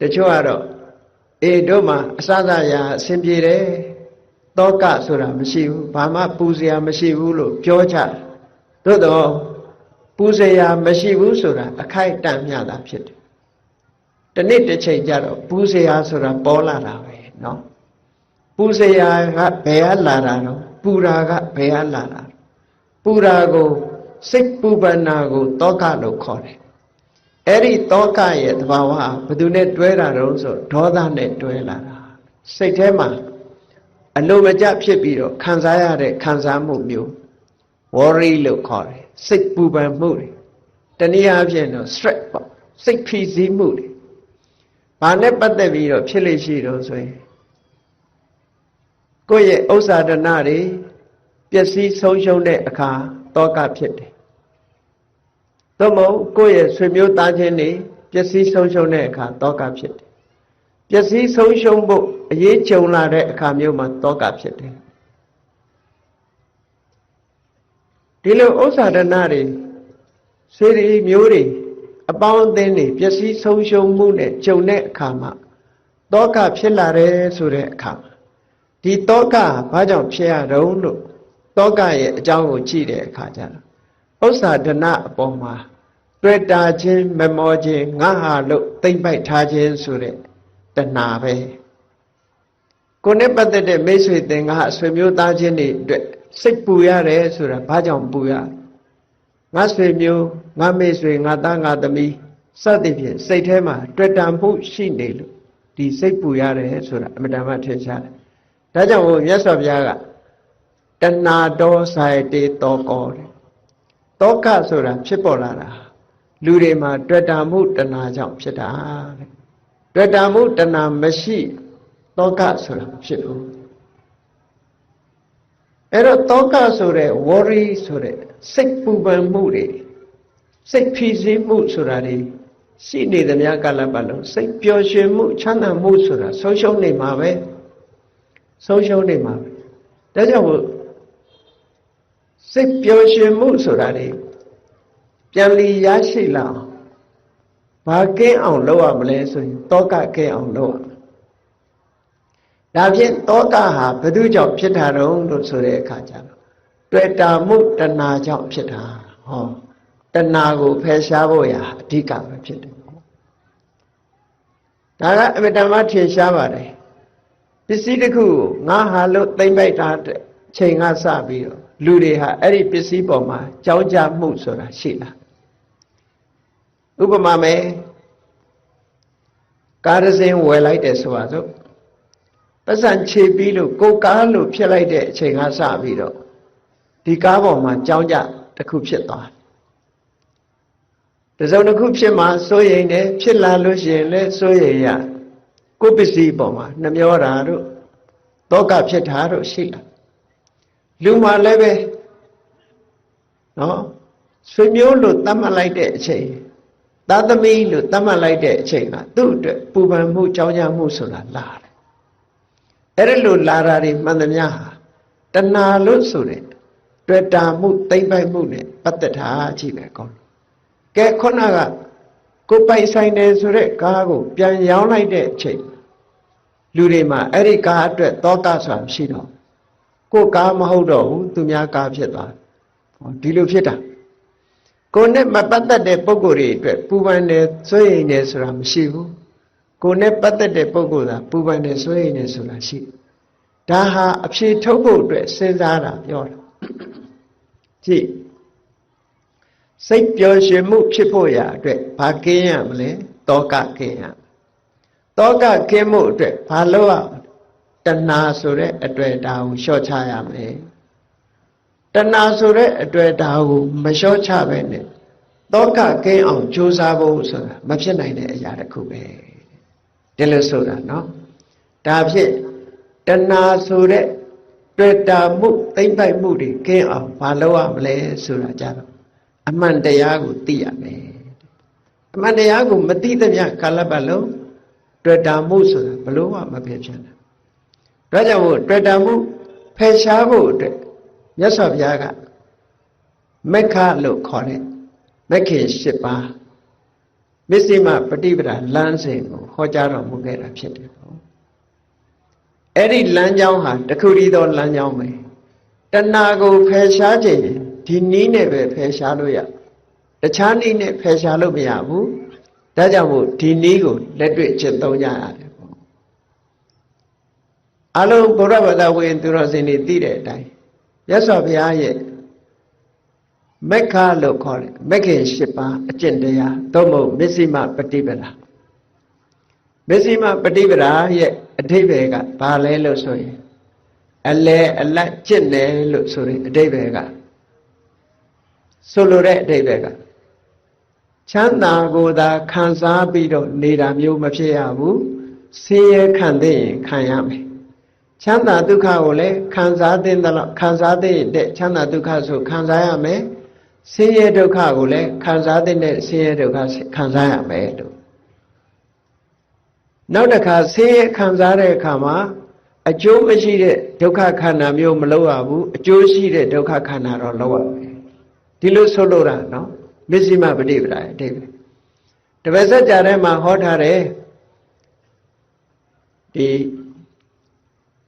တချို့ကတော့တို့မှာအစစရာအဆင်ပြေတယ်တောကဆိုတာမရှိဘူးဘာမှပူစရာမရှိဘူးလို့ပြောကြသို့တော့ပူစရာမရှိဘူးဆိုတာအခိုက်အတန့်မျှတာဖြစ်တယ်တနေ့တစ်ချိန်ကျတော့ပူစရာဆိုတာပေါ်လာတာပဲเนาะပူစရာကဘယ်ကလာတာတော့ပူရာကဘယ်ကလာတာပူရာကိုစိတ်ပူပန်နာကိုတောကလို့ခေါ်တယ်အဲ့ဒီတောကရဲ့သဘာဝဘယ်သူနဲ့တွဲတာတော့ဆိုဒေါသနဲ့တွဲလာတာစိတ်ထဲမှာအလိုမကျဖြစ်ပြီးတော့ခံစားရတဲ့ခံစားမှုမျိုး worry လို့ခေါ်တယ်စိတ်ပူပန်မှုတွေတနည်းအားဖြင့်တော့ stress ပေါ့စိတ်ဖိစီးမှုတွေဘာနဲ့ပတ်သက်ပြီးတော့ဖြစ်လို့ရှိတော့ဆိုရင်ကိုယ့်ရဲ့ဥစ္စာဒနာတွေပျက်စီးဆုံးရှုံးတဲ့အခါတောကဖြစ်တယ်သို့မဟုတ်ကိုယ့်ရဲ့ဆွေမျိုးသားချင်းတွေပျက်စီးဆုံးရှုံးတဲ့အခါတောကဖြစ်တယ်ပျက်စီးဆုံးရှုံးဖို့အရေးကြုံလာတဲ့အခါမျိုးမှာတောကဖြစ်တယ်ဒီလိုဥစ္စာဒနာတွေဆွေတွေမျိုးတွေအပေါင်းအသင်းတွေပျက်စီးဆုံးရှုံးမှုနဲ့ကြုံတဲ့အခါမှာတောကဖြစ်လာတယ်ဆိုတဲ့အခါဒီတောကဘာကြောင့်ဖြစ်ရတော့လို့တောကရဲ့အကြောင်းကိုကြည့်တဲ့အခါကျတော့ဥစ္စာဒနာအပေါ်မှာတွေ့တာချင်းမမောခြင်းငါဟာလို့သိမ့်ပိုက်ထားခြင်းဆိုတဲ့တဏှာပဲကိုယ်နဲ့ပတ်သက်တဲ့မိတ်ဆွေသင်္ကားဆွေမျိုးသားချင်းတွေအတွက်စိတ်ပူရတယ်ဆိုတာဘာကြောင့်ပူရငါဆွေမျိုးငါမိတ်ဆွေငါသားငါသမီးစသဖြင့်စိတ်ထဲမှာတွေ့တာမှုရှိနေလို့ဒီစိတ်ပူရတယ်ဆိုတာအမှန်တမ်းထင်ရှားတယ်ဒါကြောင့်မို့မြတ်စွာဘုရားကတဏှာတောဆိုင်တေတောကောတဲ့တောကဆိုတာဖြစ်ပေါ်လာတာလူတွေမှာတွေ့တာမှုတဏှာကြောင့်ဖြစ်တာတဲ့တွေ့တာမှုတဏှာမရှိတောကဆိုတာဖြစ်ဘူးအဲ့တော့တောကဆိုတဲ့ worry ဆိုတဲ့စိတ်ပူပန်မှုတွေစိတ်ဖိစီးမှုဆိုတာတွေရှိနေသမျှကာလပတ်လုံးစိတ်ပျော်ရွှင်မှုချမ်းသာမှုဆိုတာဆုံးရှုံးနေမှာပဲဆုံးရှုံးနေမှာပဲဒါကြောင့်စိတ်ပျော်ရွှင်မှုဆိုတာတွေပြန်လီရရှိလာဘာကင်းအောင်လုပ်ရမလဲဆိုရင်တောကကင်းအောင်လုပ်ရမယ်ဒါဖြင့်တောကဟာဘယ်သူကြောင့်ဖြစ်တာတော့လို့ဆိုတဲ့အခါကျတော့တွေ့တာမှုတဏှာကြောင့်ဖြစ်တာဟောတဏှာကိုဖယ်ရှားဖို့ရာအဓိကပဲဖြစ်တယ်ဒါကအမြဲတမ်းထင်ရှားပါတယ်ပစ္စည်းတစ်ခုကိုငါဟာလို့သိမ့်ပိုက်တာတဲ့ချိန်ကစပြီးတော့လူတွေဟာအဲ့ဒီပစ္စည်းပေါ်မှာကြောင်းကြမှုဆိုတာရှိလာဥပမာမယ်ကားတစ်စင်းဝယ်လိုက်တယ်ဆိုပါစို့ပတ်စံခြေပြီးလို့ကိုကားလို့ဖြစ်လိုက်တဲ့အချိန်ကစပြီးတော့ဒီကားပေါ်မှာကြောင်းကြတစ်ခုဖြစ်သွားတစုံတစ်ခုဖြစ်မှာစိုးရိမ်တယ်ဖြစ်လာလို့ရှိရင်လည်းစိုးရိမ်ရကိုပစ္စည်းပေါ်မှာနှမျောတာတို့တောကဖြစ်တာတို့ရှိလာလူမှလည်းပဲနော်ဆွေမျိုးလို့သတ်မှတ်လိုက်တဲ့အချိန်သားသမီးလို့သတ်မှတ်လိုက်တဲ့အချိန်ကသူ့အတွက်ပူပန်မှုကြောင်းကြမှုဆိုတာလာတယ်အဲ့ဒါလို့လာတာတွေမှန်သမျှဟာတဏှာလို့ဆိုတဲ့တွေ့တာမှုသိမ့်ပိုက်မှုနဲ့ပတ်သက်တာကြည့်ပဲကောင်းကဲခုနကကိုပိုင်ဆိုင်တယ်ဆိုတဲ့ကားကိုပြန်ရောင်းလိုက်တဲ့အချိန်လူတွေမှာအဲ့ဒီကားအတွက်တောကဆိုတာမရှိတော့ကိုကားမဟုတ်တော့ဘူးသူများကားဖြစ်သွားဒီလိုဖြစ်တာကိုနဲ့မပတ်သက်တဲ့ပုဂ္ဂိုလ်တွေအတွက်ပူပန်တယ်စိုးရိမ်တယ်ဆိုတာမရှိဘူးကိုနဲ့ပတ်သက်တဲ့ပုဂ္ဂိုလ်သာပူပန်တယ်စိုးရိမ်တယ်ဆိုတာရှိဒါဟာအဖြေထုတ်ဖို့အတွက်စဉ်းစားတာပြောတာကြည့်စိတ်ပျော်ရွှင်မှုဖြစ်ဖို့ရာအတွက်ဘာကင်းရမလဲတောကကင်းရတောကကင်းမှုအတွက်ဘာလုပ်ရတဏှာဆိုတဲ့အတွေ့အတာကိုလျှော့ချရမယ်တဏှာဆိုတဲ့အတွေ့အတာကိုမလျှော့ချပဲနဲ့တောကကင်းအောင်ကြိုးစားဖို့ဆိုတာမဖြစ်နိုင်တဲ့အရာတစ်ခုပဲဒီလိုဆိုတာနော်ဒါဖြင့်တဏှာဆိုတဲ့တွေ့တာမှုသိမ့်ပိုက်မှုတွေကင်းအောင်ဘာလုပ်ရမလဲဆိုတာကြတော့အမှန်တရားကိုသိရမယ်အမှန်တရားကိုမသိသမျှကာလပတ်လုံးတွေ့တာမှုဆိုတာဘလို့မှမဖြစ်ဖြစ်ဘူးဒါကြောင့်မို့တွေ့တာမှုဖယ်ရှားဖို့အတွက်မြတ်စွာဘုရားကမက္ခလို့ခေါ်တဲ့မက္ခေ၈ပါး မစ္စည်းမပฏิပဒါလမ်းစဉ်ကိုဟောကြားတော်မူခဲ့တာဖြစ်တယ်ပေါ့အဲ့ဒီလမ်းကြောင်းဟာတခုတည်းသောလမ်းကြောင်းပဲတဏှာကိုဖယ်ရှားခြင်းဒီနည်းနဲ့ပဲဖယ်ရှားလို့ရတခြားနည်းနဲ့ဖယ်ရှားလို့မရဘူးဒါကြောင့်မို့ဒီနည်းကိုလက်တွေ့ကျင့်သုံးကြရတယ်ပေါ့အလုံးဘုရားဘာသာဝင်သူတော်စင်တွေသိတဲ့အတိုင်းမြတ်စွာဘုရားရဲ့မက္ခလို့ခေါ်တယ်မက္ခင်၈ပါးအကျင့်တရားသို့မဟုတ်မစ္စည်းမပฏิပဒါမစ္စည်းမပฏิပဒါရဲ့အဓိပ္ပာယ်ကဘာလဲလို့ဆိုရင်အလဲအလတ်ကျင့်တယ်လို့ဆိုရင်အဓိပ္ပာယ်ကဆိုလိုတဲ့အဓိပ္ပာယ်ကချမ်းသာကိုယ်သာခံစားပြီးတော့နေတာမျိုးမဖြစ်ရဘူးဆင်းရဲခံသိရင်ခံရမယ်ချမ်းသာဒုက္ခကိုလည်းခံစားသင့်တယ်လို့ခံစားသင့်တဲ့ချမ်းသာဒုက္ခဆိုခံစားရမယ်ဆင်းရဲဒုက္ခကိုလည်းခံစားတဲ့ဆင်းရဲဒုက္ခခံစားရမယ်လို့နောက်တစ်ခါဆင်းရဲခံစားတဲ့အခါမှာအကျိုးမရှိတဲ့ဒုက္ခခန္ဓာမျိုးမလုပ်ရဘူးအကျိုးရှိတဲ့ဒုက္ခခန္ဓာတော့လုပ်ရမယ်ဒီလိုဆိုလိုတာနော်မစ္စည်းမပฏิပဒါအဓိပ္ပာယ်တပည့်ဆက်ကြထဲမှာဟောထားတယ်ဒီ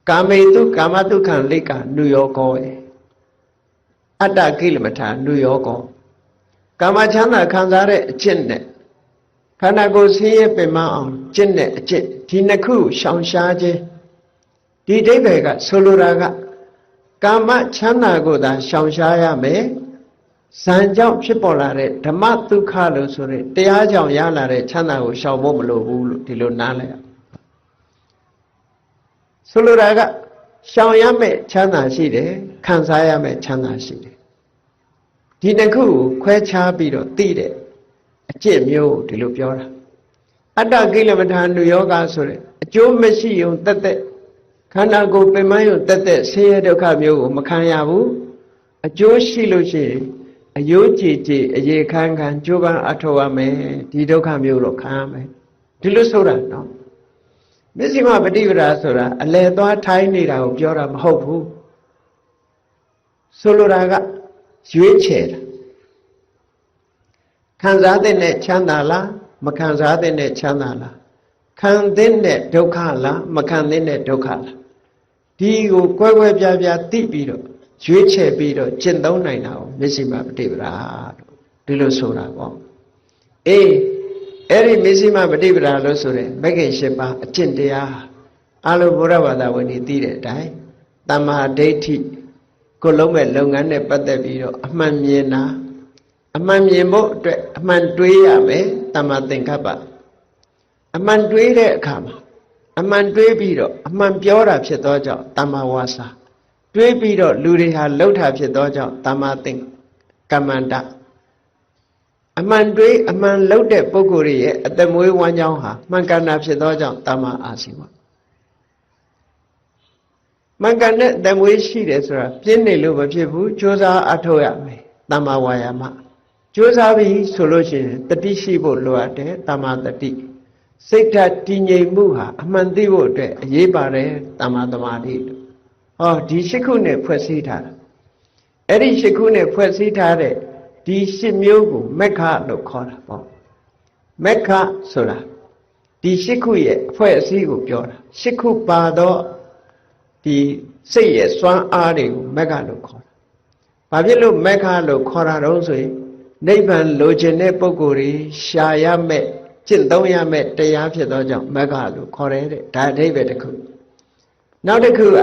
ကာမေတုကာမတုခံလိကနုယောကောအတ္တကိလမထာနုယောကောကာမချမ်းသာခံစားတဲ့အကျင့်နဲ့ခန္ဓာကိုယ်ဆင်းရဲပင်မအောင်ကျင့်တဲ့အကျင့်ဒီနှစ်ခုရှောင်ရှားခြင်းဒီအဓိပ္ပာယ်ကဆိုလိုတာကကာမချမ်းသာကိုသာရှောင်ရှားရမယ်ဇံကြောင့်ဖြစ်ပေါ်လာတဲ့ဓမ္မဒုက္ခလို့ဆိုတဲ့တရားကြောင့်ရလာတဲ့ချမ်းသာကိုရှောင်ဖို့မလိုဘူးလို့ဒီလိုနားလည်ရဆိုလိုတာကရှောင်ရမယ့်ချမ်းသာရှိတယ်ခံစားရမယ့်ချမ်းသာရှိတယ်ဒီတစ်ခုကိုခွဲခြားပြီးတော့သိတဲ့အကျင့်မျိုးဒီလိုပြောတာအတ္တကိလမထာနုယောဂဆိုတဲ့အကျိုးမရှိုံတက်တဲ့ခန္ဓာကိုယ်ပင်မယုံတက်တဲ့ဆင်းရဲဒုက္ခမျိုးကိုမခံရဘူးအကျိုးရှိလို့ရှိရင်အယိုးကြည်ကြည်အရေခမ်းခမ်းကြိုးပမ်းအထောက်ရမယ်ဒီဒုက္ခမျိုးတော့ခံရမယ်ဒီလိုဆိုတာနော်မစ္စည်းမပฏิပဒါဆိုတာအလယ်သွားထိုင်းနေတာကိုပြောတာမဟုတ်ဘူးဆိုလိုတာကရွေးချယ်တာခံစားတဲ့ချမ်းသာလားမခံစားတဲ့ချမ်းသာလားခံတဲ့ဒုက္ခလားမခံတဲ့ဒုက္ခလားဒီကိုကွဲကွဲပြားပြားသိပြီးတော့ရွေးချယ်ပြီးတော့ကျင့်သုံးနိုင်တာကိုမစ္စည်းမပฏิပဒါဒီလိုဆိုတာပေါ့အေးအဲ့ဒီမစ္စည်းမပฏิပဒါလို့ဆိုတဲ့မဂ္ဂင်၈ပါးအကျင့်တရားအလုံးဘုရားဘာသာဝင်တွေသိတဲ့အတိုင်းတမ္မာဒိဋ္ဌိကိုလုံးမဲ့လုပ်ငန်းနဲ့ပတ်သက်ပြီးတော့အမှန်မြင်တာအမှန်မြင်ဖို့အတွက်အမှန်တွေးရမယ်တမ္မာသင်္ကပ္ပအမှန်တွေးတဲ့အခါမှာအမှန်တွေးပြီးတော့အမှန်ပြောတာဖြစ်သောကြောင့်တမ္မာဝါစာတွေးပြီးတော့လူတွေဟာလှုပ်တာဖြစ်သောကြောင့်တမ္မာသင်္ကမ္မန္တအမှန်တွေးအမှန်လှုပ်တဲ့ပုဂ္ဂိုလ်ရဲ့အသက်မွေးဝမ်းကြောင်းဟာမှန်ကန်တာဖြစ်သောကြောင့်တမ္မာအာဇီဝမှန်ကန်တဲ့အသက်မွေးရှိတယ်ဆိုတာပြင်းနေလို့မဖြစ်ဘူးကြိုးစားအထောက်ရမယ်တမ္မာဝါယာမကြိုးစားပြီးဆိုလို့ရှိရင်တတိရှိဖို့လိုအပ်တယ်တမ္မာတတိစိတ်ဓာတ်တည်ငြိမ်မှုဟာအမှန်သိဖို့အတွက်အရေးပါတယ်တမ္မာသမာဓိဟောဒီ၈ခုနဲ့ဖွဲ့စည်းထားတာအဲ့ဒီ၈ခုနဲ့ဖွဲ့စည်းထားတဲ့ဒီ၈မျိုးကိုမက္ခလို့ခေါ်တာပေါ့မက္ခဆိုတာဒီ၈ခုရဲ့အဖွဲ့အစည်းကိုပြောတာ၈ခုပါတော့ဒီစိတ်ရဲ့စွမ်းအားတွေကိုမက္ခလို့ခေါ်တာဘာဖြစ်လို့မက္ခလို့ခေါ်တာတော့ဆိုရင်နိဗ္ဗာန်လိုချင်တဲ့ပုဂ္ဂိုလ်တွေရှာရမဲ့ကျင့်သုံးရမဲ့တရားဖြစ်သောကြောင့်မက္ခလို့ခေါ်တယ်တဲ့ဒါအဓိပ္ပာယ်တစ်ခုနောက်တစ်ခုက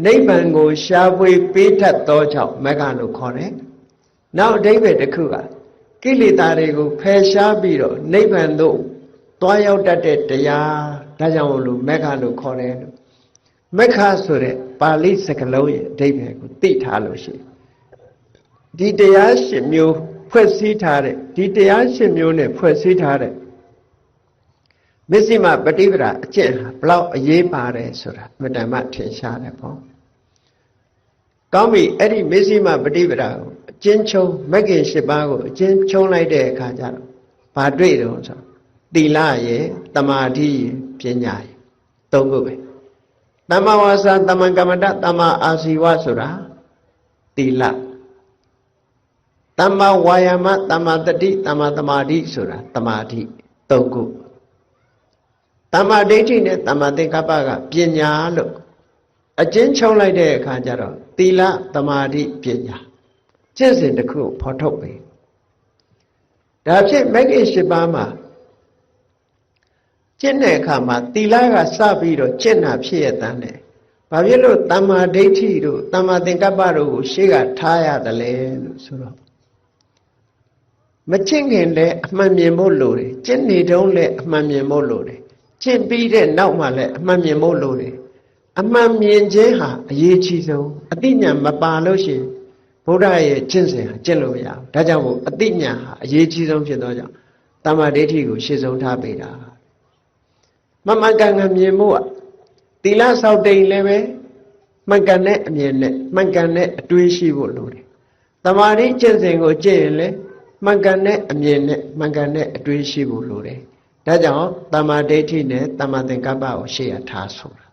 နိဗ္ဗာန်ကိုရှားဖွေပေးတတ်သောကြောင့်မက္ခလို့ခေါ်တယ်နောက်အဓိပ္ပာယ်တစ်ခုကကိလေသာတွေကိုဖယ်ရှားပြီးတော့နိဗ္ဗာန်သို့သွားရောက်တတ်တဲ့တရားဒါကြောင့်လို့မက္ခလို့ခေါ်တယ်လို့မက္ခဆိုတဲ့ပါဠိစကားလုံးရဲ့အဓိပ္ပာယ်ကိုသိထားလို့ရှိရင်ဒီတရား၈မျိုးဖွဲ့စည်းထားတဲ့ဒီတရား၈မျိုးနဲ့ဖွဲ့စည်းထားတဲ့မစ္စည်းမပฏิပဒါအကျင့်ဟာဘလောက်အရေးပါတယ်ဆိုတာမတ္တမထင်ရှားတယ်ပေါ့ကောင်းပြီအဲ့ဒီမစ္စည်းမပฏิပဒါကိုအကျဉ်းချုပ်မဂ္ဂင်၈ပါးကိုအကျဉ်းချုပ်လိုက်တဲ့အခါကျတော့ဘာတွေ့တော့ဆိုသီလရဲ့တမာတိရဲ့ပညာရဲ့သုံးခုပဲတမ္မာဝါစာတမ္မာကမ္မန္တတမ္မာအာဇီဝဆိုတာသီလတမ္မာဝါယာမတမ္မာတတိတမ္မာသမာဓိဆိုတာသမာဓိ သုံးခုတမ္မာဒိဋ္ဌိနဲ့တမ္မာသင်္ကပ္ပကပညာလို့အကျဉ်းချုပ်လိုက်တဲ့အခါကျတော့သီလသမာဓိပညာကျင့်စဉ်တစ်ခုဖော်ထုတ်ပြီဒါဖြင့်မဂ္ဂင်၈ပါးမှာကျင့်တဲ့အခါမှာသီလကစပြီးတော့ကျင့်တာဖြစ်ရတဲ့နဲ့ဘာဖြစ်လို့တမ္မာဒိဋ္ဌိတို့တမ္မာသင်္ကပ္ပတို့ကိုရှေ့ကထားရတယ်လဲလို့ဆိုတော့မကျင့်ခင်လည်းအမှန်မြင်ဖို့လိုတယ်ကျင့်နေတုန်းလည်းအမှန်မြင်ဖို့လိုတယ်ကျင့်ပြီးတဲ့နောက်မှလည်းအမှန်မြင်ဖို့လိုတယ်အမှန်မြင်ခြင်းဟာအရေးကြီးဆုံးအသိဉာဏ်မပါလို့ရှိရင်ဘုရားရဲ့ကျင့်စဉ်ဟာကျင့်လို့မရဘူးဒါကြောင့်မို့အသိဉာဏ်ဟာအရေးကြီးဆုံးဖြစ်သောကြောင့်တမ္မာဒိဋ္ဌိကိုရှေ့ဆုံးထားပေးတာမမှန်ကန်ကန်မြင်ဖို့ကသီလဆောက်တိန်လည်းပဲမှန်ကန်တဲ့အမြင်နဲ့မှန်ကန်တဲ့အတွေးရှိဖို့လိုတယ်တမာတိကျင့်စဉ်ကိုကျင့်ရင်လည်းမှန်ကန်တဲ့အမြင်နဲ့မှန်ကန်တဲ့အတွေးရှိဖို့လိုတယ်ဒါကြောင့်တမာဒိဋ္ဌိနဲ့တမာသင်္ကပ္ပကိုရှေ့ရထားဆိုတာ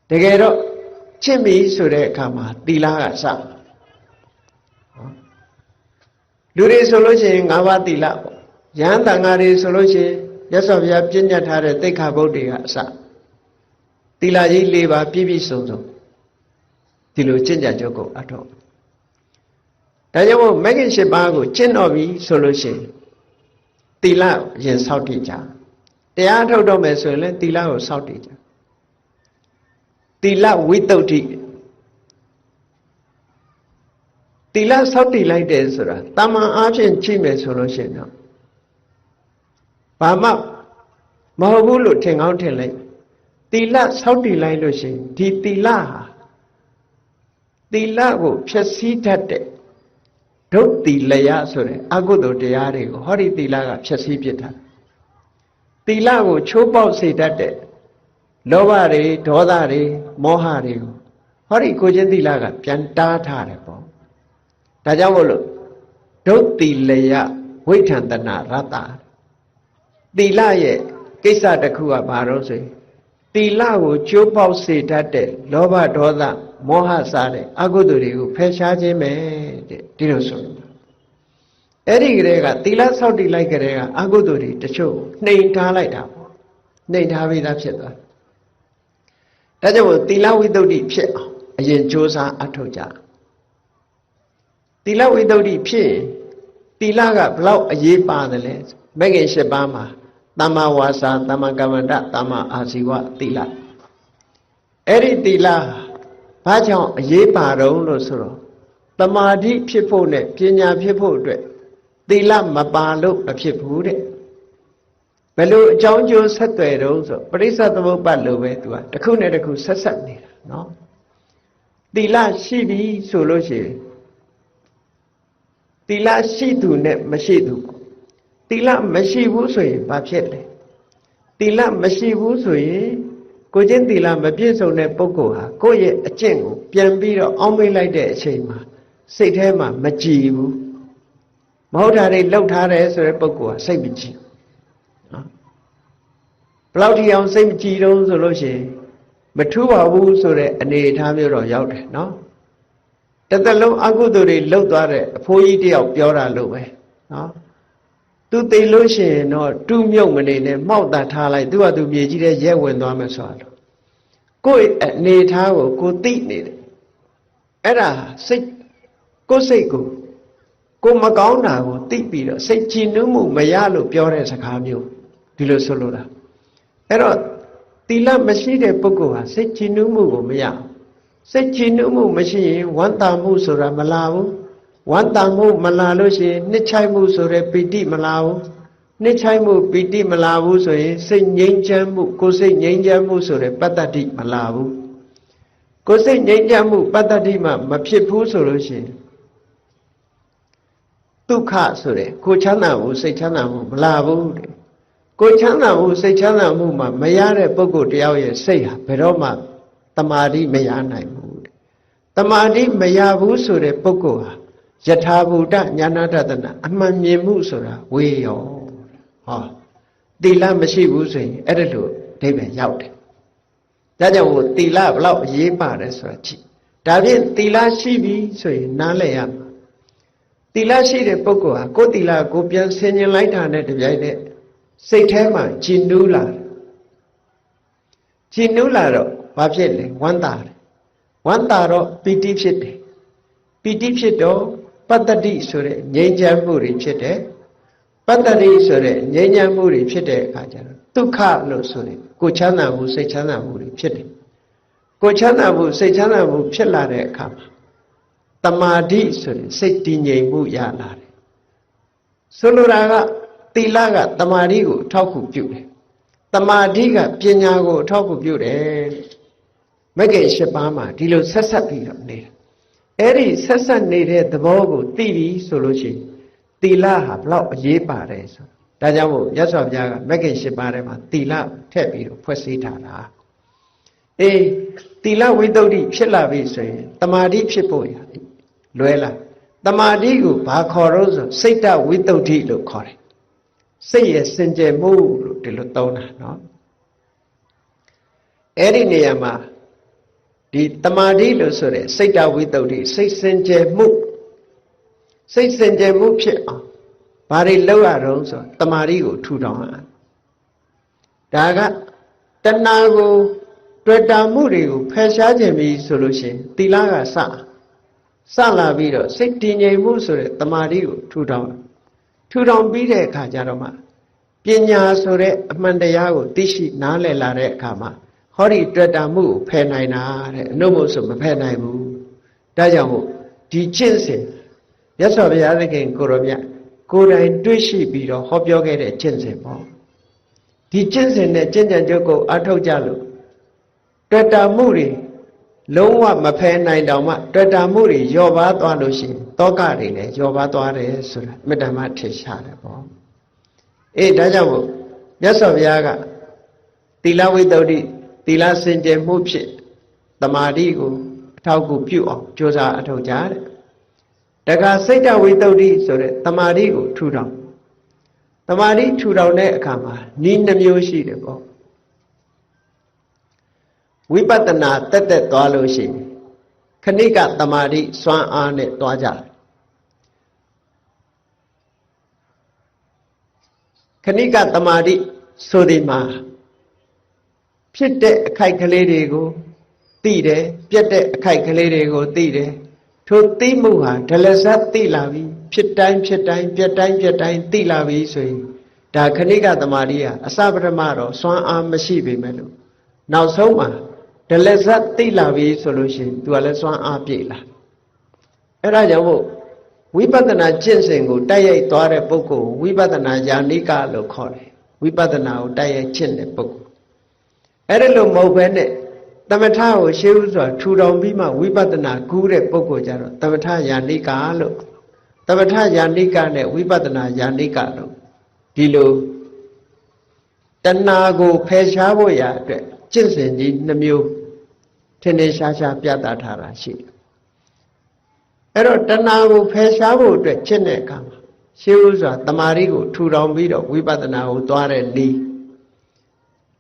တကယ်တော့ကျင့်ပြီဆိုတဲ့အခါမှာသီလကစလူတွေဆိုလို့ရှိရင်၅ပါးသီလပေါ့ယဟန်တန်ဃာတွေဆိုလို့ရှိရင်မြတ်စွာဘုရားပြညတ်ထားတဲ့သိက္ခာပုဒ်တွေကအစသီလကြီး၄ပါးပြည့်ပြည့်စုံစုံဒီလိုကျင့်ကြံကြုတ်ကိုအထောက်ဒါကြောင့်မို့မဂ္ဂင်၈ပါးကိုကျင့်တော်ပြီဆိုလို့ရှိရင်သီလရင်ဆောက်တည်ကြတရားထုတ်တော့မယ်ဆိုရင်လည်းသီလကိုဆောက်တည်ကြသီလဝိတ္တုဋ္ဌိသီလဆောက်တည်လိုက်တယ်ဆိုတာတမန်အားဖြင့်ကြည့်မယ်ဆိုလို့ရှိရင်တော့ဘာမှမဟုတ်ဘူးလို့ထင်ကောင်းထင်လိုက်သီလဆောက်တည်လိုက်လို့ရှိရင်ဒီသီလဟာသီလကိုဖျက်ဆီးတတ်တဲ့ဒုတ်သီလယဆိုတဲ့အကုသိုလ်တရားတွေကိုဟောဒီသီလကဖျက်ဆီးပစ်တာသီလကိုချိုးပေါက်စေတတ်တဲ့လောဘတွေဒေါသတွေမောဟတွေကိုဟောဒီကိုချင်းသီလကပြန်တားထားတယ်ပေါ့ဒါကြောင့်မို့လို့ဒုတ်သီလယဝိဋ္ဌံတနာရတ္တသီလရဲ့ကိစ္စတစ်ခုကဘာလို့ဆိုရင်သီလကိုကျိုးပေါက်စေတတ်တဲ့လောဘဒေါသမောဟစတဲ့အကုသိုလ်တွေကိုဖယ်ရှားခြင်းပဲတဲ့ဒီလိုဆိုရင်အဲ့ဒီကလေးကသီလဆောက်တည်လိုက်ကြတဲ့ကအကုသိုလ်တွေတချို့နှိမ်ထားလိုက်တာပေါ့နှိမ်ထားပြီးသားဖြစ်သွားဒါကြောင့်သီလဝိတ္တုဋ္ဌိဖြစ်အောင်အရင်ကြိုးစားအထောက်ကြသီလဝိတ္တုဋ္ဌိဖြစ်ရင်သီလကဘလောက်အရေးပါတယ်လဲမဂ္ဂင်၈ပါးမှာသမ္မာဝါစာသမ္မာကမ္မန္တသမ္မာအာဇီဝသီလအဲ့ဒီသီလဘာကြောင့်အရေးပါတော့လို့ဆိုတော့တမာတိဖြစ်ဖို့နဲ့ပညာဖြစ်ဖို့အတွက်သီလမပါလို့မဖြစ်ဘူးတဲ့ဘယ်လိုအကြောင်းကျိုးဆက်သွယ်တော့ဆိုပရိစ္ဆေသမုပ္ပါလို့ပဲသူကတစ်ခုနဲ့တစ်ခုဆက်ဆက်နေတာနော်သီလရှိပြီဆိုလို့ရှိရင်သီလရှိသူနဲ့မရှိသူသီလမရှိဘူးဆိုရင်ဘာဖြစ်လဲသီလမရှိဘူးဆိုရင်ကိုချင်းသီလမပြည့်စုံတဲ့ပုဂ္ဂိုလ်ဟာကိုယ့်ရဲ့အကျင့်ကိုပြန်ပြီးတော့အောင်းမေ့လိုက်တဲ့အချိန်မှာစိတ်ထဲမှာမကြည်ဘူးမဟုတ်တာတွေလှုပ်ထားတယ်ဆိုတဲ့ပုဂ္ဂိုလ်ဟာစိတ်မကြည်နော်ဘယ်လောက်ထိအောင်စိတ်မကြည်တော့ဆိုလို့ရှိရင်မထူးပါဘူးဆိုတဲ့အနေအထားမျိုးတော့ရောက်တယ်နော်တစ်သက်လုံးအကုသိုလ်တွေလှုပ်သွားတဲ့အဖိုးကြီးတယောက်ပြောတာလို့ပဲနော်သူသိလို့ရှိရင်တော့တူးမြုပ်မနေနဲ့မှောက်တာထားလိုက်သူကသူမြေကြီးတဲ့ရဲဝင်သွားမယ်ဆိုတော့ကိုယ့်အနေထားကိုကိုသိနေတယ်အဲ့ဒါစိတ်ကိုယ်စိတ်ကိုမကောင်းတာကိုသိပြီးတော့စိတ်ကြည်နူးမှုမရလို့ပြောတဲ့စကားမျိုးဒီလိုဆိုလို့လားအဲ့တော့သီလမရှိတဲ့ပုဂ္ဂိုလ်ဟာစိတ်ကြည်နူးမှုကိုမရစိတ်ကြည်နူးမှုမရှိရင်ဝမ်းသာမှုဆိုတာမလာဘူးဝမ်းသာမှုမလာလို့ရှိရင်နှစ်ချိုက်မှုဆိုတဲ့ပီတိမလာဘူးနှစ်ချိုက်မှုပီတိမလာဘူးဆိုရင်စိတ်ငြိမ်းချမ်းမှုကိုယ်စိတ်ငြိမ်းချမ်းမှုဆိုတဲ့ပတ္တတိမလာဘူးကိုယ်စိတ်ငြိမ်းချမ်းမှုပတ္တတိမှမဖြစ်ဘူးဆိုလို့ရှိရင်ဒုက္ခဆိုတဲ့ကိုချမ်းသာမှုစိတ်ချမ်းသာမှုမလာဘူးတဲ့ကိုချမ်းသာမှုစိတ်ချမ်းသာမှုမှမရတဲ့ပုဂ္ဂိုလ်တယောက်ရဲ့စိတ်ဟာဘယ်တော့မှတမာတိမရနိုင်ဘူးတဲ့တမာတိမရဘူးဆိုတဲ့ပုဂ္ဂိုလ်ဟာယထာဘူတညာနာတနာအမှန်မြင်မှုဆိုတာဝေရောဟောသီလမရှိဘူးဆိုရင်အဲ့ဒါလိုအဓိပ္ပာယ်ရောက်တယ်ဒါကြောင့်ဟိုသီလဘလောက်အရေးပါတယ်ဆိုတာကြည့်ဒါဖြင့်သီလရှိပြီဆိုရင်နားလည်ရမှာသီလရှိတဲ့ပုဂ္ဂိုလ်ဟာကိုယ်သီလကိုပြန်ဆင်ញင်လိုက်တာနဲ့တပြိုင်နက် စိတ်ထဲမှာကြည်နူးလာတယ်ကြည်နူးလာတော့ဘာဖြစ်လဲဝမ်းသာတယ်ဝမ်းသာတော့ပီတိဖြစ်တယ်ပီတိဖြစ်တော့ပတ္တတိဆိုတဲ့ငြိမ်းချမ်းမှုတွေဖြစ်တယ်ပတ္တတိဆိုတဲ့ငြိမ်းချမ်းမှုတွေဖြစ်တဲ့အခါကျတော့ဒုက္ခလို့ဆိုတယ်ကိုချမ်းသာမှုစိတ်ချမ်းသာမှုတွေဖြစ်တယ်ကိုချမ်းသာမှုစိတ်ချမ်းသာမှုဖြစ်လာတဲ့အခါမှာတမာတိဆိုတဲ့စိတ်တည်ငြိမ်မှုရလာတယ်ဆိုလိုတာကသီလကတမာတိကိုအထောက်အကူပြုတယ်တမာတိကပညာကိုအထောက်အကူပြုတယ်မဂ္ဂင်၈ပါးမှာဒီလိုဆက်ဆက်ပြီးတော့နေတာအဲ့ဒီဆက်ဆက်နေတဲ့သဘောကိုသိပြီဆိုလို့ရှိရင်သီလဟာဘလောက်အရေးပါတယ်ဆိုဒါကြောင့်မို့မြတ်စွာဘုရားကမဂ္ဂင်၈ပါးထဲမှာသီလထည့်ပြီးတော့ဖွဲ့စည်းထားတာအေးသီလဝိတ္တုဖြစ်လာပြီဆိုရင်တမာတိဖြစ်ဖို့ရလွယ်လာတမာတိကိုဘာခေါ်တော့ဆိုစိတ်တဝိတ္တုလို့ခေါ်တယ်စိတ်ရဲ့စင်ကြယ်မှုလို့ဒီလိုသုံးတာနော်အဲ့ဒီနေရာမှာဒီတမာတိလို့ဆိုတဲ့စိတ်တဝိတ္တုစိတ်စင်ကြယ်မှုစိတ်စင်ကြယ်မှုဖြစ်အောင်ဘာတွေလုပ်ရတော့ဆိုတမာတိကိုထူထောင်ရဒါကတဏှာကိုတွေ့တာမှုတွေကိုဖယ်ရှားခြင်းပြီဆိုလို့ရှိရင်သီလကစလာပြီးတော့စိတ်တည်ငြိမ်မှုဆိုတဲ့တမာတိကိုထူထောင်ပြီးတဲ့အခါကျတော့မှပညာဆိုတဲ့အမှန်တရားကိုသိရှိနားလည်လာတဲ့အခါမှာဟောဒီတွေ့တာမှုကိုဖယ်နိုင်တာတဲ့အနုမို့ဆိုမဖယ်နိုင်ဘူးဒါကြောင့်မို့ဒီကျင့်စဉ်မြတ်စွာဘုရားသခင်ကိုရောမြတ်ကိုယ်တိုင်တွေ့ရှိပြီးတော့ဟောပြောခဲ့တဲ့ကျင့်စဉ်ပေါ့ဒီကျင့်စဉ်နဲ့ကျင့်ကြံကြုတ်ကိုအထောက်ကြလို့တွေ့တာမှုတွေလုံးဝမဖယ်နိုင်တော့မှတွေ့တာမှုတွေလျော့ပါသွားလို့ရှိရင်တောကတွေလည်းလျော့ပါသွားတယ်ဆိုတာမေတ္တာမှထင်ရှားတယ်ပေါ့အေးဒါကြောင့်မို့မြတ်စွာဘုရားကသီလဝိတ္တုသီလစင်ကြယ်မှုဖြစ်တမာတိကိုအထောက်အကူပြုအောင်ကြိုးစားအထောက်ကြတဲ့တခါစိတ်တဝိတ္တုဆိုတဲ့တမာတိကိုထူထောင်တမာတိထူထောင်တဲ့အခါမှာနည်းနှမျိုးရှိတယ်ပေါ့ဝိပဿနာတက်သွားလို့ရှိရင်ခဏိကတမာတိစွမ်းအားနဲ့သွားကြတယ်ခဏိကတမာတိဆိုဒီမှာဖြစ်တဲ့အခိုက်ကလေးတွေကိုသိတယ်ပြက်တဲ့အခိုက်ကလေးတွေကိုသိတယ်ထိုသိမှုဟာဒလဇတ်သိလာပြီဖြစ်တိုင်းပြက်တိုင်းသိလာပြီဆိုရင်ဒါခဏိကတမာတိဟာအစပထမတော့စွမ်းအားမရှိပေမဲ့လို့နောက်ဆုံးမှာဒလဇတ်သိလာပြီဆိုလို့ရှိရင် तू ကလည်းစွမ်းအားပြည့်လာအဲ့ဒါကြောင့်မို့ဝိပဿနာကျင့်စဉ်ကိုတိုက်ရိုက်သွားတဲ့ပုဂ္ဂိုလ်ဝိပဿနာယာနိကလို့ခေါ်တယ်ဝိပဿနာကိုတိုက်ရိုက်ကျင့်တဲ့ပုဂ္ဂိုလ်အဲ့ဒါလို့မဟုတ်ဘဲနဲ့သမထကိုရှေးဥစွာထူထောင်ပြီးမှဝိပဿနာကူးတဲ့ပုဂ္ဂိုလ်ကြတော့သမထယာနိကလို့သမထယာနိကနဲ့ဝိပဿနာယာနိကလို့ဒီလိုတဏှာကိုဖယ်ရှားဖို့ရအတွက်ကျင့်စဉ်ကြီးနှမျိုးထင်ထင်ရှားရှားပြသထားတာရှိတယ်အဲ့တော့တဏှာကိုဖယ်ရှားဖို့အတွက်ကျင့်တဲ့အခါမှာရှေးဥစွာတမာရီကိုထူထောင်ပြီးတော့ဝိပဿနာကိုသွားတဲ့နည်း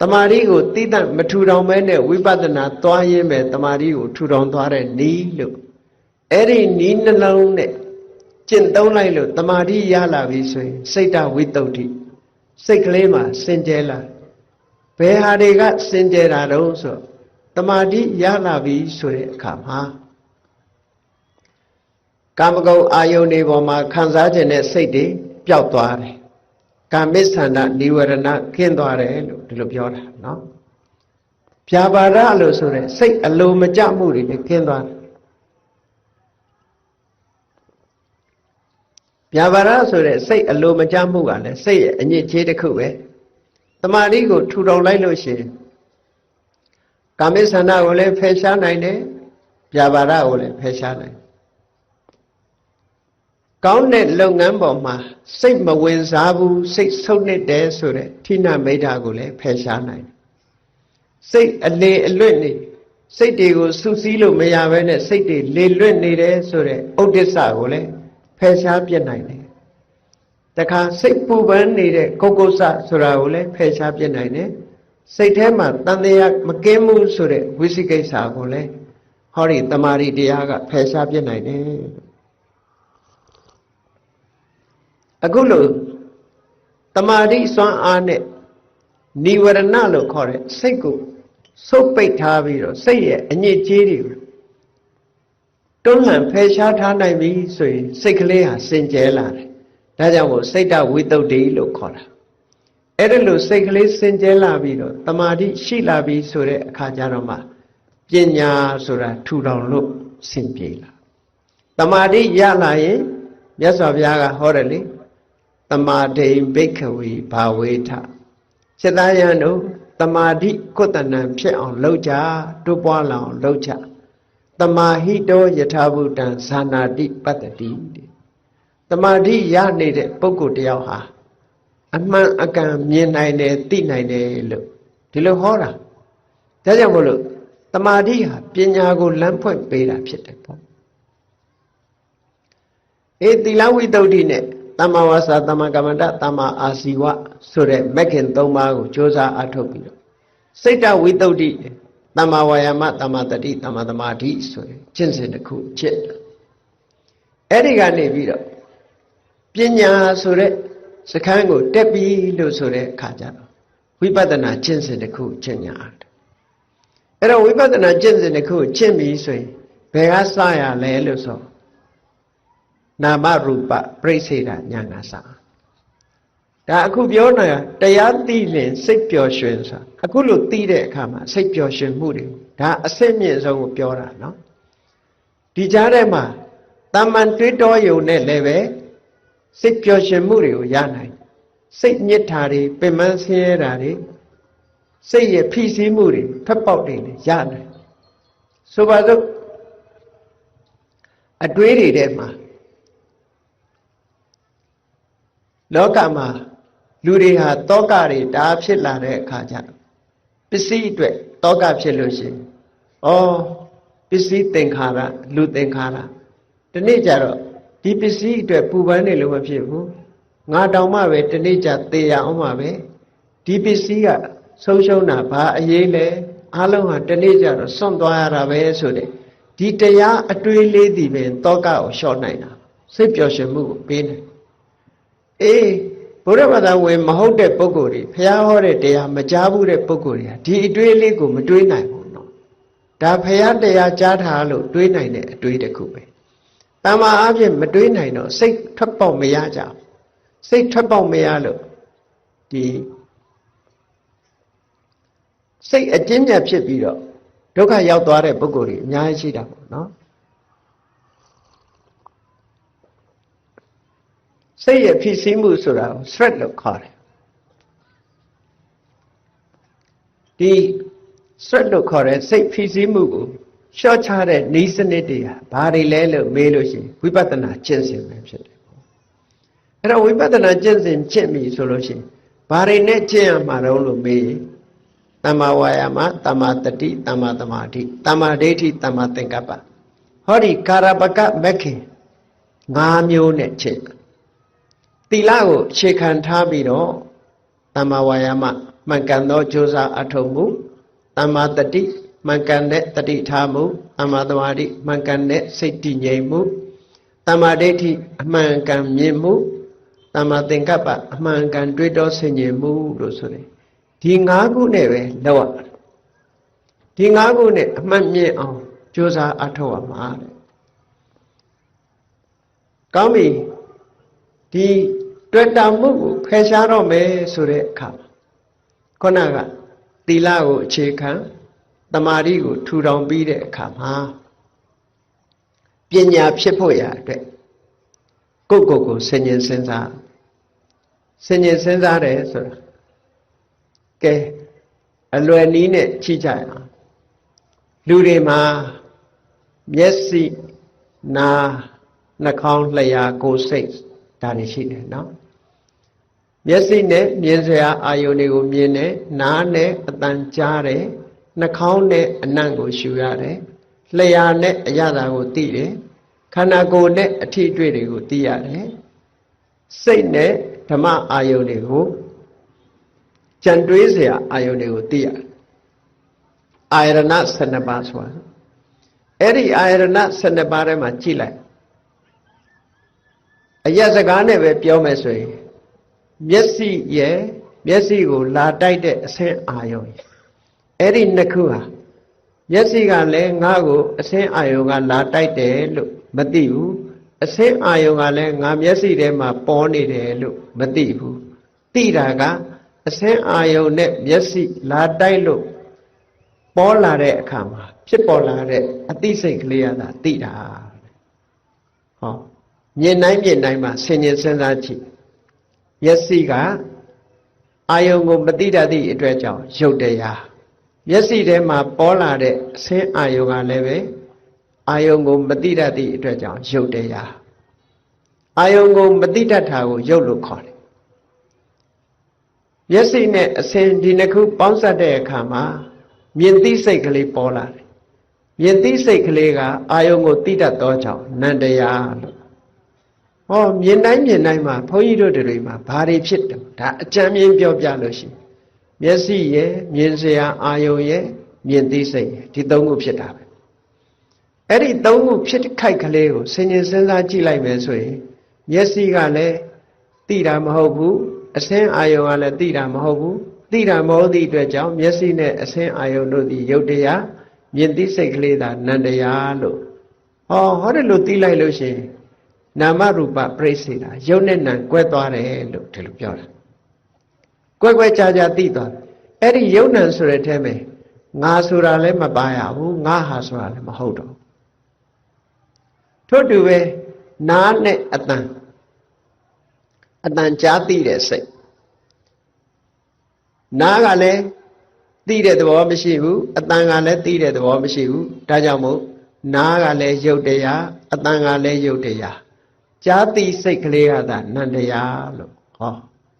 တမာရီကိုသိတတ်မထူထောင်မဲနဲ့ဝိပဿနာသွားရင်းပဲတမာရီကိုထူထောင်သွားတဲ့နည်းလို့အဲ့ဒီနည်းနှလုံးနဲ့ကျင့်သုံးလိုက်လို့တမာရီရလာပြီဆိုရင်စိတ်တဝိတ္တုစိတ်ကလေးမှာစင်ကြယ်လာဘယ်ဟာတွေကစင်ကြယ်တာတုံးဆိုတမာတိရလာပြီဆိုတဲ့အခါမှာကာမဂုဏ်အာယုန်တွေပေါ်မှာခံစားခြင်းနဲ့စိတ်တွေပျောက်သွားတယ်ကာမိသန္တာနိဝရဏခင်းသွားတယ်လို့ဒီလိုပြောတာနော်ဖြာပါဒလို့ဆိုတဲ့စိတ်အလိုမကျမှုတွေလည်းခင်းသွားတယ်ဖြာပါဒဆိုတဲ့စိတ်အလိုမကျမှုကလည်းစိတ်ရဲ့အညစ်အကြေးတစ်ခုပဲတမာတိကိုထူထောင်လိုက်လို့ရှိရင်ကာမိသန္တာကိုလည်းဖယ်ရှားနိုင်တယ်ဖြာပါဒကိုလည်းဖယ်ရှားနိုင်ကောင်းတဲ့လုပ်ငန်းပေါ်မှာစိတ်မဝင်စားဘူးစိတ်ဆုတ်နေတယ်ဆိုတဲ့ဌိနမိဋ္ဌာကိုလည်းဖယ်ရှားနိုင်တယ်စိတ်အလေအလွတ်နေစိတ်တွေကိုစုစည်းလို့မရဘဲနဲ့စိတ်တွေလေလွတ်နေတယ်ဆိုတဲ့ဥဒိစ္စကိုလည်းဖယ်ရှားပြစ်နိုင်တယ်တခါစိတ်ပူပန်နေတဲ့ကုက္ကုစဆိုတာကိုလည်းဖယ်ရှားပြစ်နိုင်တယ်စိတ်ထဲမှာတန်တရားမကင်းမှုဆိုတဲ့ဝိသိကိစ္စကိုလည်းဟောဒီတမာရီတရားကဖယ်ရှားပြစ်နိုင်တယ်အခုလို့ တမာတိစွမ်းအားနဲ့နိဝရဏလို့ခေါ်တဲ့စိတ်ကိုစုပ်ပိတ်ထားပြီးတော့စိတ်ရဲ့အညစ်အကြေးတွေကိုတွန်းလှန်ဖယ်ရှားထားနိုင်ပြီဆိုရင်စိတ်ကလေးဟာစင်ကြယ်လာတယ်ဒါကြောင့်မို့စိတ်တဝိတုဒ္ဓိလို့ခေါ်တာအဲ့ဒါလို့စိတ်ကလေးစင်ကြယ်လာပြီးတော့တမာတိရှိလာပြီဆိုတဲ့အခါကျတော့မှပညာဆိုတာထူထောင်လို့စင်ပြေလာတမာတိရလာရင်မြတ်စွာဘုရားကဟောတယ်လေတမာဒိဘိက္ခဝေဘာဝေထစေတယံတို့တမာတိကုတ္တနံဖြစ်အောင်လုပ်ကြတိုးပွားလာအောင်လုပ်ကြတမာဟိတောယထာဘုဒ္ဓံဇာနာတိပတ္တိတမာတိရနေတဲ့ပုဂ္ဂိုလ်တယောက်ဟာအမှန်အကန်မြင်နိုင်တယ်သိနိုင်တယ်လို့ဒီလိုဟောတာဒါကြောင့်မို့လို့တမာတိဟာပညာကိုလမ်းဖွင့်ပေးတာဖြစ်တယ်ပေါ့သီလဝိတ္တုနဲ့သမ္မာဝါစာသမ္မာကမ္မန္တသမ္မာအာဇီဝဆိုတဲ့မဂ်ခင်၃ပါးကိုကြိုးစားအထောက်ပြီးတော့စိတ်တဝိတ္တုသမ္မာဝါယာမသမ္မာတတိသမ္မာသမာဓိဆိုတဲ့ကျင့်စဉ်တစ်ခုဖြစ်အဲ့ဒီကနေပြီးတော့ပညာဆိုတဲ့စခန်းကိုတက်ပြီးလို့ဆိုတဲ့အခါကျတော့ဝိပဿနာကျင့်စဉ်တစ်ခုကျင့်ညာတယ်အဲ့တော့ဝိပဿနာကျင့်စဉ်တစ်ခုကျင့်ပြီးဆိုရင်ဘယ်ကစရလဲလို့ဆိုနာမရူပပြိစေဒညာနာစဒါအခုပြောနေတာတရားသိရင်စိတ်ပျော်ရွှင်ဆိုအခုလို့သိတဲ့အခါမှာစိတ်ပျော်ရွှင်မှုတွေဒါအစစ်မြင့်ဆုံးကိုပြောတာနော်ဒီကြားထဲမှာတာမန်တွေးတောယုံနဲ့လည်းပဲစိတ်ပျော်ရွှင်မှုတွေကိုရနိုင်စိတ်ညစ်တာတွေပင်ပန်းဆင်းရဲတာတွေစိတ်ရဲ့ဖိစီးမှုတွေဖက်ပေါက်တွေလည်းရနိုင်ဆိုပါစို့အတွေးတွေထဲမှာလောကမှာလူတွေဟာတောကတွေဒါဖြစ်လာတဲ့အခါကျပစ္စည်းအတွက်တောကဖြစ်လို့ရှိရင်ပစ္စည်းသင်္ခါရလူသင်္ခါရဒီနေ့ကျတော့ဒီပစ္စည်းအတွက်ပူပန်နေလို့မဖြစ်ဘူးငါတောင်မှပဲဒီနေ့ကျသေရအောင်ပါပဲဒီပစ္စည်းကဆုံးရှုံးတာဘာအရေးလဲအားလုံးဟာဒီနေ့ကျတော့စွန့်သွားရတာပဲဆိုတဲ့ဒီတရားအတွေးလေးဒီပင်တောကကိုလျှော့နိုင်တာစိတ်ပျော်ရွှင်မှုကိုပေးနိုင်ဘုရားဘာသာဝင်မဟုတ်တဲ့ပုဂ္ဂိုလ်တွေဘုရားဟောတဲ့တရားမကြားဘူးတဲ့ပုဂ္ဂိုလ်တွေကဒီအတွေးလေးကိုမတွေးနိုင်ဘူးနော်ဒါဘုရားတရားကြားထားလို့တွေးနိုင်တဲ့အတွေးတစ်ခုပဲတမ္မာအဖြစ်မတွေးနိုင်တော့စိတ်ထွက်ပေါက်မရကြဘူးစိတ်ထွက်ပေါက်မရလို့ဒီစိတ်အကျဉ်းညက်ဖြစ်ပြီးတော့ဒုက္ခရောက်သွားတဲ့ပုဂ္ဂိုလ်တွေအများကြီးရှိတာပေါ့နော်စိတ်ရဲ့ဖြစ်စည်းမှုဆိုတာကို stress လို့ခေါ်တယ်ဒီ stress လို့ခေါ်တဲ့စိတ်ဖြစ်စည်းမှုကိုလျှော့ချတဲ့နည်းစနစ်တွေဟာဘာတွေလဲလို့မေးလို့ရှိရင်ဝိပဿနာကျင့်စဉ်ပဲဖြစ်တယ်အဲ့တော့ဝိပဿနာကျင့်စဉ်ကျင့်ပြီဆိုလို့ရှိရင်ဘာတွေနဲ့ကျင့်ရမှာတော့လို့မေးရင်သမ္မာဝါယာမသမ္မာတတိသမ္မာသမာဓိသမ္မာဒိဋ္ဌိသမ္မာသင်္ကပ္ပဟောဒီကာရပကမက္ခေ၅မျိုးနဲ့ကျင့်သီလကိုအခြေခံထားပြီးတော့သမ္မာဝါယာမမှန်ကန်သောကြိုးစားအထောက်မှုသမ္မာတတိမှန်ကန်တဲ့တတိထားမှုသမ္မာသမာဓိမှန်ကန်တဲ့စိတ်တည်ငြိမ်မှုသမ္မာဒိဋ္ဌိအမှန်ကန်မြင်မှုသမ္မာသင်္ကပ္ပအမှန်ကန်တွေးတောဆင်ခြင်မှုလို့ဆိုတယ်ဒီ၅ခုနဲ့ပဲလောက်ရဒီ၅ခုနဲ့အမှန်မြင်အောင်ကြိုးစားအထောက်ရမှာတဲ့ကောင်းပြီဒီတွေ့တာမှုကိုဖယ်ရှားတော့မယ်ဆိုတဲ့အခါခုနကသီလကိုအခြေခံတမာတိကိုထူထောင်ပြီးတဲ့အခါမှာပညာဖြစ်ဖို့ရအတွက်ကိုယ်ဆင်ញင်စဉ်းစားတယ်ဆိုတာကဲအလွယ်နည်းနဲ့ကြည့်ကြရအောင်လူတွေမှာမျက်စိနားနှာခေါင်းလျှာကိုယ်စိတ်ဒါတွေရှိတယ်နော်မျက်စိနဲ့မြင်စရာအာယုန်တွေကိုမြင်တယ်နားနဲ့အသံကြားတယ်နှာခေါင်းနဲ့အနံ့ကိုရှူရတယ်လျှာနဲ့အရသာကိုသိတယ်ခန္ဓာကိုယ်နဲ့အထီးအတွေ့တွေကိုသိရတယ်စိတ်နဲ့ဓမ္မအာယုန်တွေကိုကြံတွေးစရာအာယုန်တွေကိုသိရတယ်အာယရဏ12ပါးဆိုတာအဲ့ဒီအာယရဏ12ပါးထဲမှာကြည့်လိုက်အရက်စကားနဲ့ပဲပြောမယ်ဆိုရင် မျက်စိရဲ့မျက်စိကိုလာတိုက်တဲ့အဆင်းအာယုံအဲ့ဒီနှစ်ခုဟာမျက်စိကလည်းငါ့ကိုအဆင်းအာယုံကလာတိုက်တယ်လို့မသိဘူးအဆင်းအာယုံကလည်းငါမျက်စိထဲမှာပေါ်နေတယ်လို့မသိဘူးသိတာကအဆင်းအာယုံနဲ့မျက်စိလာတိုက်လို့ပေါ်လာတဲ့အခါမှာဖြစ်ပေါ်လာတဲ့အသိစိတ်ကလေးရတာသိတာဟောမြင်တိုင်းမှာဆင်ញင်စဉ်းစားကြည့်မျက်စိကအာယုံကိုမသိတတ်သည့်အတွက်ကြောင့်ရုပ်တရားမျက်စိထဲမှာပေါ်လာတဲ့အဆင်းအာယုံကလည်းပဲအာယုံကိုမသိတတ်သည့်အတွက်ကြောင့်ရုပ်တရားအာယုံကိုမသိတတ်တာကိုရုပ်လို့ခေါ်တယ်မျက်စိနဲ့အဆင်းဒီနှစ်ခုပေါင်းစပ်တဲ့အခါမှာမြင်သိစိတ်ကလေးပေါ်လာတယ်မြင်သိစိတ်ကလေးကအာယုံကိုသိတတ်သောကြောင့်နန္တရားလို့ဟောမြင်တိုင်းမှာဘုန်းကြီးတို့တွေမှာဘာတွေဖြစ်တယ်ဒါအကြံမြင်ပြောပြလို့ရှိရင်မျက်စိရဲ့မြင်စရာအာယုံရဲ့မြင်သိစိတ်ရဲ့ဒီသုံးခုဖြစ်တာပဲအဲ့ဒီသုံးခုဖြစ်ခိုက်ကလေးကိုဆင်ញင်စဉ်းစားကြည့်လိုက်မယ်ဆိုရင်မျက်စိကလည်းသိတာမဟုတ်ဘူးအဆင်းအာယုံကလည်းသိတာမဟုတ်ဘူးသိတာမဟုတ်သည့်အတွက်ကြောင့်မျက်စိနဲ့အဆင်းအာယုံတို့သည်ရုပ်တရားမြင်သိစိတ်ကလေးသာနန္တရားလို့ဟောတယ်လို့သိလိုက်လို့ရှိရင်နာမရူပပြိစေတာရုပ်နဲ့နာကွဲသွားတယ်လို့ဒီလိုပြောတာကွဲခြားသိသွားတယ်အဲ့ဒီရုပ်နာဆိုတဲ့ထဲမှာငါဆိုတာလည်းမပါရဘူးငါဟာဆိုတာလည်းမဟုတ်တော့ထို့တူပဲနားနဲ့အတန်ကြားသိတဲ့စိတ်နားကလည်းသိတဲ့သဘောမရှိဘူးအတန်ကလည်းသိတဲ့သဘောမရှိဘူးဒါကြောင့်မို့နားကလည်းရုပ်တရားအတန်ကလည်းရုပ်တရားကြားသိစိတ်ကလေးကသာနန္တရားလို့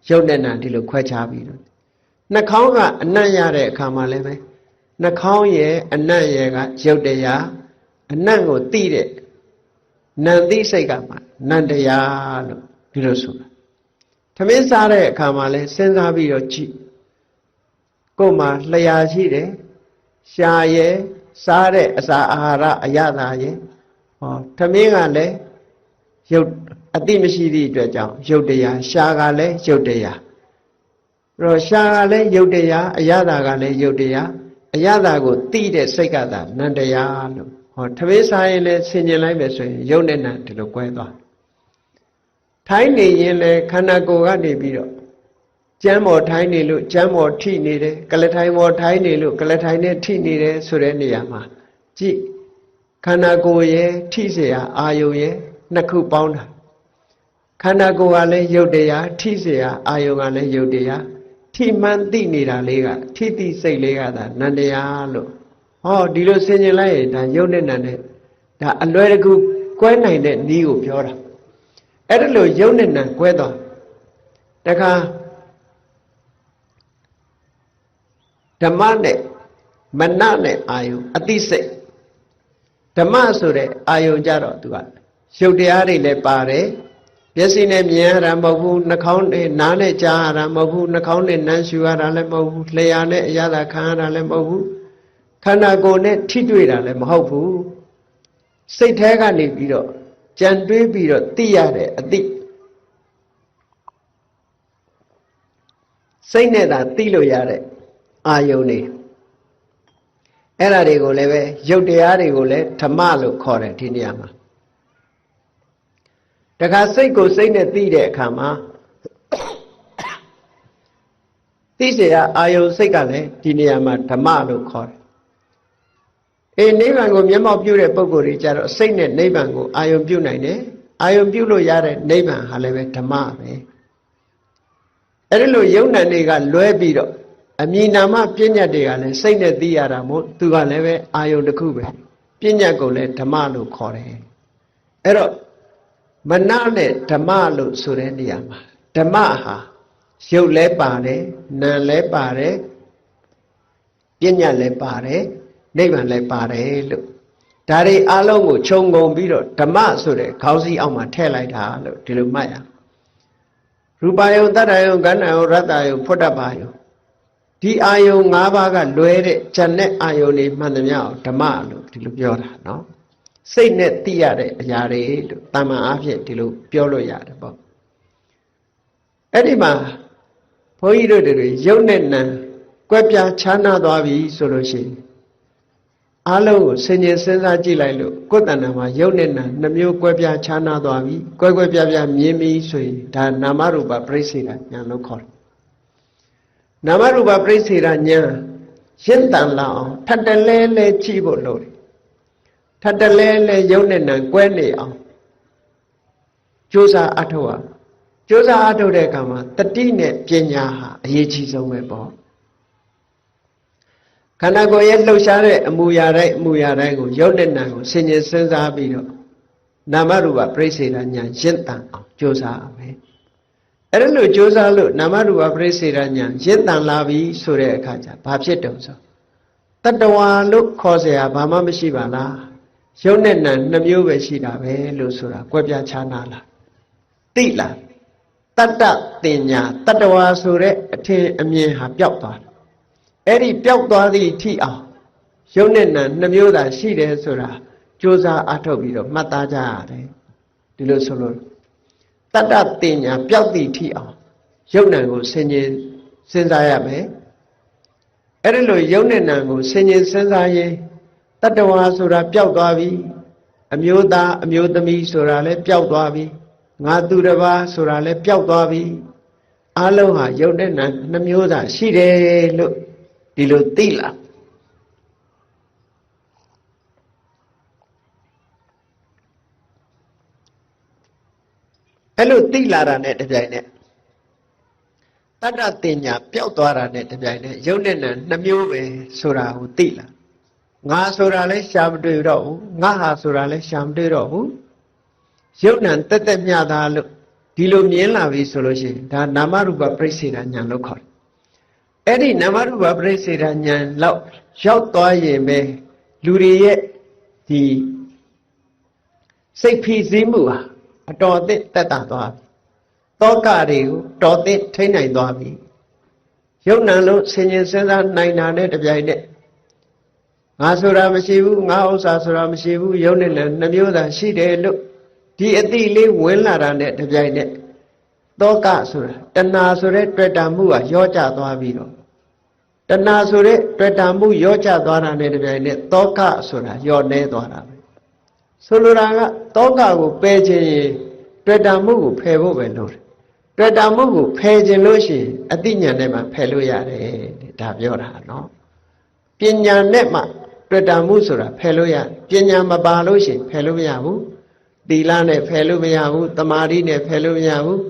ရုပ်နဲ့နာဒီလိုခွဲခြားပြီးတော့နှာခေါင်းကအနံ့ရတဲ့အခါမှာလည်းပဲနှာခေါင်းရဲ့အနံ့ရဲ့ကရုပ်တရားအနံ့ကိုသိတဲ့နံသိစိတ်ကမှနန္တရားလို့ဒီလိုဆိုတာထမင်းစားတဲ့အခါမှာလည်းစဉ်းစားပြီးတော့ကြည့်ကိုယ်မှာလျှာရှိတယ်ရှားရဲ့စားတဲ့အစာအာဟာရအရသာရဲ့ထမင်းကလည်းရုပ်အတိမရှိသည့်အတွက်ကြောင့်ရုပ်တရားရှားကလည်းရုပ်တရားရှားကလည်းရုပ်တရားအရသာကလည်းရုပ်တရားအရသာကိုသိတဲ့စိတ်ကသာနန္တရားလို့ထမင်းစားရင်လည်းဆင်ញင်လိုက်မယ်ဆိုရင်ရုပ်နဲ့နာဒီလိုကွဲသွားထိုင်းနေရင်လည်းခန္ဓာကိုယ်ကနေပြီးတော့ကျမ်းပေါ်ထိုင်းနေလို့ကျမ်းပေါ်ထိနေတယ်ကလထိုင်ပေါ်ထိုင်းနေလို့ကလထိုင်နဲ့ထိနေတယ်ဆိုတဲ့နေရာမှာကြည့်ခန္ဓာကိုယ်ရဲ့ထိเสียအာယုံရဲ့နှစ်ခုပေါင်းတာခန္ဓာကိုယ်ကလည်းရုပ်တရားထိเสียအာယုံကလည်းရုပ်တရားထိမှန်သိနေတာလေးကထိသိစိတ်လေးကသာနန္တရားလို့ဒီလိုဆင်ခြင်လိုက်ရင်ဒါရုပ်နဲ့နာနဲ့ဒါအလွယ်တကူကွဲနိုင်တဲ့နည်းကိုပြောတာအဲ့ဒါလို့ရုပ်နဲ့နာကွဲသွားတခါဓမ္မနဲ့မနနဲ့အာယုအသိစိတ်ဓမ္မဆိုတဲ့အာယုကြတော့သူကရုပ်တရားတွေလည်းပါတယ်မျက်စိနဲ့မြင်ရတာမဟုတ်ဘူးနှာခေါင်းနဲ့နားနဲ့ကြားရတာမဟုတ်ဘူးနှာခေါင်းနဲ့နမ်းရှူရတာလည်းမဟုတ်ဘူးလျှာနဲ့အရသာခံရတာလည်းမဟုတ်ဘူးခန္ဓာကိုယ်နဲ့ထိတွေ့တာလည်းမဟုတ်ဘူးစိတ်แท้ကနေပြီးတော့ကြံတွေးပြီးတော့သိရတဲ့အသိစိတ်နဲ့သာသိလို့ရတဲ့အာယုန်တွေအဲ့ဒါတွေကိုလည်းပဲရုပ်တရားတွေကိုလည်းဓမ္မလို့ခေါ်တယ်ဒီနေရာမှာတခါစိတ်ကိုစိတ်နဲ့သိတဲ့အခါမှာသိเสียအာယုန်စိတ်ကလည်းဒီနေရာမှာဓမ္မလို့ခေါ်တယ်နိဗ္ဗာန်ကိုမျက်မှောက်ပြုတဲ့ပုဂ္ဂိုလ်တွေကြတော့စိတ်နဲ့နိဗ္ဗာန်ကိုအာယုန်ပြုနိုင်တယ်အာယုန်ပြုလို့ရတဲ့နိဗ္ဗာန်ဟာလည်းပဲဓမ္မပဲအဲ့ဒီလိုယုံ nant တွေကလွဲပြီးတော့အမြင်နာမပညာတွေကလည်းစိတ်နဲ့သိရတာမို့သူကလည်းပဲအာယုန်တစ်ခုပဲပညာကိုလည်းဓမ္မလို့ခေါ်တယ်အဲ့တော့မနနဲ့ဓမ္မလို့ဆိုတဲ့နေရာမှာဓမ္မဟာရုပ်လည်းပါတယ်နာမ်လည်းပါတယ်ပညာလည်းပါတယ်နိဗ္ဗာန်လည်းပါတယ်လို့ဒါတွေအလုံးကိုခြုံငုံပြီးတော့ဓမ္မဆိုတဲ့ခေါင်းစည်းအောက်မှာထည့်လိုက်တာလို့ဒီလိုမှတ်ရရူပယုံတတ္တယုံကဏ္ဍယုံရတ္တယုံဖွတ်တပါယုံဒီအာယုံ၅ပါးကလွဲတဲ့ဉာဏ်နဲ့အာယုံတွေမှန်သမျှအောင်ဓမ္မလို့ဒီလိုပြောတာနော်စိတ်နဲ့သိရတဲ့အရာတွေလို့တာမန်အားဖြင့်ဒီလိုပြောလို့ရတယ်ပေါ့ အဲ့ဒီမှာဘုန်းကြီးတို့တွေရုပ်နဲ့နာကွဲပြားခြားနာသွားပြီဆိုလို့ရှိရင်အားလုံးကိုဆင်ញင်စဉ်းစားကြည့်လိုက်လို့ကိုယ်တဏ္ဍာမှာရုပ်နဲ့နာနှမျိုးကွဲပြားခြားနာသွားပြီကွဲကွဲပြားပြားမြင်ပြီဆိုရင်ဒါနာမရူပပရိစ္ဆေဒဉာဏ်လို့ခေါ်တယ်နာမရူပပရိစ္ဆေဒဉာဏ်ရင့်တန်လာအောင်ထပ်တလဲလဲကြည့်ဖို့လိုတယ်ထပ်တလဲလဲရုပ်နဲ့နာကွဲနေအောင်ကြိုးစားအထောက်အောင်ကြိုးစားအထုတ်တဲ့အခါမှာတတိနဲ့ပညာဟာအရေးကြီးဆုံးပဲပေါ့ခန္ဓာကိုယ်ရဲ့လှုပ်ရှားတဲ့အမူအရာတိုင်းကိုရုပ်နဲ့နာကိုဆင်ញင်စဉ်းစားပြီးတော့နာမရူပပရိစ္ဆေဒဉာဏ်ရင့်တန်အောင်ကြိုးစားရမယ်အဲ့ဒါလို့ကြိုးစားလို့နာမရူပပရိစ္ဆေဒဉာဏ်ရင့်တန်လာပြီဆိုတဲ့အခါကျဘာဖြစ်တုံဆိုတတဝါလို့ခေါ်เสียဘာမှမရှိပါလားရုပ်နဲ့နာနှမျိုးပဲရှိတာပဲလို့ဆိုတာကွဲပြားခြားနာလားသိလားတတ္တတင်ညာတတ္တဝါဆိုတဲ့အထင်အမြင်ဟာပျောက်သွားတယ်အဲ့ဒီပျောက်သွားသည့်အထိအောင်ရုပ်နဲ့နာနှမျိုးသာရှိတယ်ဆိုတာကြိုးစားအထောက်ပြီးတော့မှတ်သားကြရတယ်ဒီလိုဆိုလို့တတ္တတင်ညာပျောက်သည့်အထိအောင်ရုပ်နာကိုဆင်ញင်စဉ်းစားရမယ်အဲ့ဒီလိုရုပ်နဲ့နာကိုဆင်ញင်စဉ်းစားရင်တတ္တဝါဆိုတာပျောက်သွားပြီအမျိုးသားအမျိုးသမီးဆိုတာလည်းပျောက်သွားပြီငါသူတစ်ပါးဆိုတာလည်းပျောက်သွားပြီအလုံးဟာရုပ်နဲ့နာနှမျိုးသာရှိတယ်လို့ဒီလိုသိလာအဲ့လိုသိလာတာနဲ့တပြိုင်နက်တတ္တတင်ညာပျောက်သွားတာနဲ့တပြိုင်နက်ရုပ်နဲ့နာနှမျိုးပဲဆိုတာကိုသိလာငါဆိုတာလည်းရှာမတွေ့တော့ဘူးငါဟာဆိုတာလည်းရှာမတွေ့တော့ဘူးရုပ်နာတက်တက်မြတာလို့ဒီလိုမြင်လာပြီဆိုလို့ရှိရင်ဒါနာမရူပပရိစ္ဆေဒဉာဏ်လို့ခေါ်တယ်အဲ့ဒီနာမရူပပရိစ္ဆေဒဉာဏ်လောက်ရောက်သွားရင်ပဲလူတွေရဲ့ဒီစိတ်ဖိစီးမှုဟာအတော်အသင့်တက်တာသွားပြီတောကတွေကိုတော်သင့်ထိနိုင်သွားပြီရုပ်နာလို့ဆင်ញင်စဉ်းစားနိုင်တာနဲ့တပြိုင်နက်ငါဆိုတာမရှိဘူးငါဥစ္စာဆိုတာမရှိဘူးရုပ်နဲ့လည်းနှမျိုးသာရှိတယ်လို့ဒီအတိလေးဝင်လာတာနဲ့တပြိုင်နက်တောကဆိုတာတဏှာဆိုတဲ့တွေ့တာမှုကရောကျသွားပြီးတော့တဏှာဆိုတဲ့တွေ့တာမှုရောကျသွားတာနဲ့တပြိုင်နက်တောကဆိုတာရောနေသွားတာပဲဆိုလိုတာကတောကကိုပယ်ခြင်းရင်တွေ့တာမှုကိုဖယ်ဖို့ပဲလို့တွေ့တာမှုကိုဖယ်ခြင်းလို့ရှိရင်အတိညာနဲ့မှဖယ်လို့ရတယ်ဒါပြောတာနော်ပညာနဲ့မှတွေ့တာမှုဆိုတာဖယ်လို့ရပညာမပါလို့ရှိရင်ဖယ်လို့မရဘူးသီလနဲ့ဖယ်လို့မရဘူးတမာတိနဲ့ဖယ်လို့မရဘူး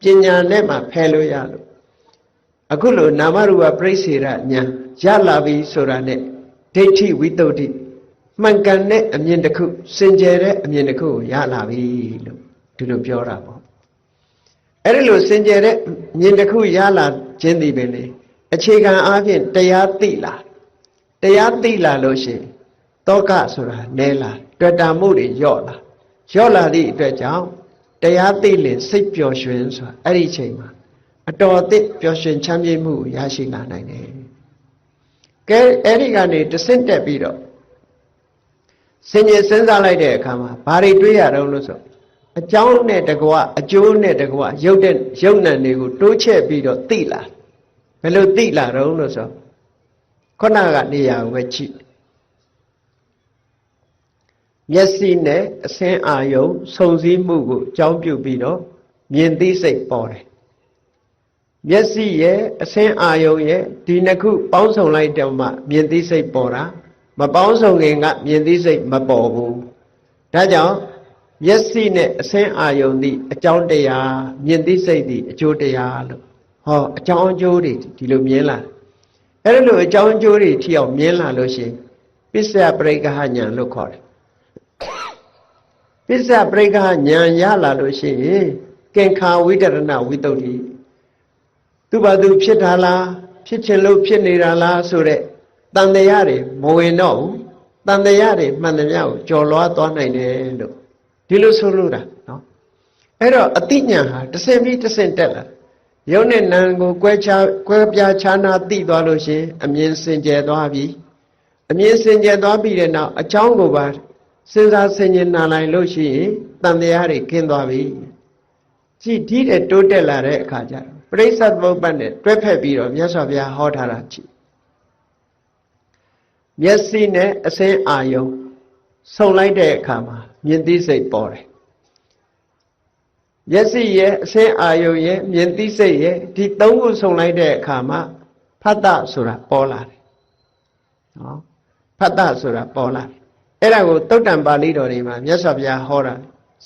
ပညာနဲ့မှဖယ်လို့ရလို့အခုလိုနာမရူပပရိစ္ဆေဒဉာဏ်ရလာပြီဆိုတာနဲ့ဒိဋ္ဌိဝိတ္တုဒ္ဓိမှန်ကန်တဲ့အမြင်တစ်ခုစင်ကြယ်တဲ့အမြင်တစ်ခုကိုရလာပြီလို့ဒီလိုပြောတာပေါ့အဲ့ဒီလိုစင်ကြယ်တဲ့မြင်တစ်ခုရလာခြင်းဒီပဲလေအခြေခံအားဖြင့်တရားသိလာလို့ရှိရင်တောကဆိုတာနဲလာတွေ့တာမှုတွေညော့လာသည့်အတွက်ကြောင့်တရားသိလင်စိတ်ပျော်ရွှင်ဆိုတာအဲ့ဒီအချိန်မှာအတော်အသင့်ပျော်ရွှင်ချမ်းမြေ့မှုရရှိလာနိုင်တယ်ကဲအဲ့ဒီကနေတဆင့်တက်ပြီးတော့ဆင်ញင်စဉ်းစားလိုက်တဲ့အခါမှာဘာတွေတွေးရတော့လို့ဆိုအကြောင်းနဲ့တကွအကျိုးနဲ့တကွရုပ်နံတွေကိုတိုးချက်ပြီးတော့သိလာဘယ်လိုသိလာတော့လို့ဆိုခုနကနေရာကိုပဲကြည့်မျက်စိနဲ့အဆင်းအာယုံစုံစည်းမှုကိုအကြောင်းပြုပြီးတော့မြင်သိစိတ်ပေါ်တယ်မျက်စိရဲ့အဆင်းအာယုံရဲ့ဒီနှစ်ခုပေါင်းစုံလိုက်တော့မှမြင်သိစိတ်ပေါ်တာမပေါင်းစုံခင်ကမြင်သိစိတ်မပေါ်ဘူးဒါကြောင့်မျက်စိနဲ့အဆင်းအာယုံသည်အကြောင်းတရားမြင်သိစိတ်သည်အကျိုးတရားလို့ဟောအကြောင်းအကျိုးတွေဒီလိုမြင်လာအဲ့ဒါလိုအကြောင်းအကျိုးတွေထီအောင်မြင်လာလို့ရှိရင်ပစ္စယပရိက္ခဉာဏ်လို့ခေါ်တယ်ပစ္စယပရိက္ခဉာဏ်ရလာလို့ရှိရင်ကင်္ခာဝိတရဏဝိတ္တုတိသူဘာသူဖြစ်တာလားဖြစ်ခြင်းလို့ဖြစ်နေတာလားဆိုတဲ့တန်တရားတွေမဝင်တော့ဘူးတန်တရားတွေမှန်သမျှကိုကျော်လွှားသွားနိုင်တယ်လို့ဒီလိုဆိုလို့တာနော်အဲ့တော့အတိညာဟာတစ်ဆင့်ပြီးတစ်ဆင့်တက်လာရုပ်နဲ့နာမ်ကိုကွဲပြားခြားနာသိသွားလို့ရှိရင်အမြင်စင်ကြယ်သွားပြီအမြင်စင်ကြယ်သွားပြီးတဲ့နောက်အကြောင်းကိုပါစဉ်းစားဆင်ခြင်နာလိုက်လို့ရှိရင်တန်တရားတွေကင်းသွားပြီကြည့်ဒီတဲ့တိုးတက်လာတဲ့အခါကျတော့ ရိစ္ဆသမုပ္ပါဒ်နဲ့တွဲဖက်ပြီးတော့မြတ်စွာဘုရားဟောထားတာကြည့်မျက်စိနဲ့အစင်းအာယုံဆုံလိုက်တဲ့အခါမှာမြင်သိစိတ်ပေါ်တယ်မျက်စိရဲ့အစင်းအာယုံရဲ့မြင်သိစိတ်ရဲ့ဒီသုံးခုဆုံလိုက်တဲ့အခါမှာဖတ်တဆိုတာပေါ်လာတယ်နော်ဖတ်တဆိုတာပေါ်လာတယ်အဲ့ဒါကိုသုတ်တံပါဠိတော်တွေမှာမြတ်စွာဘုရားဟောတာ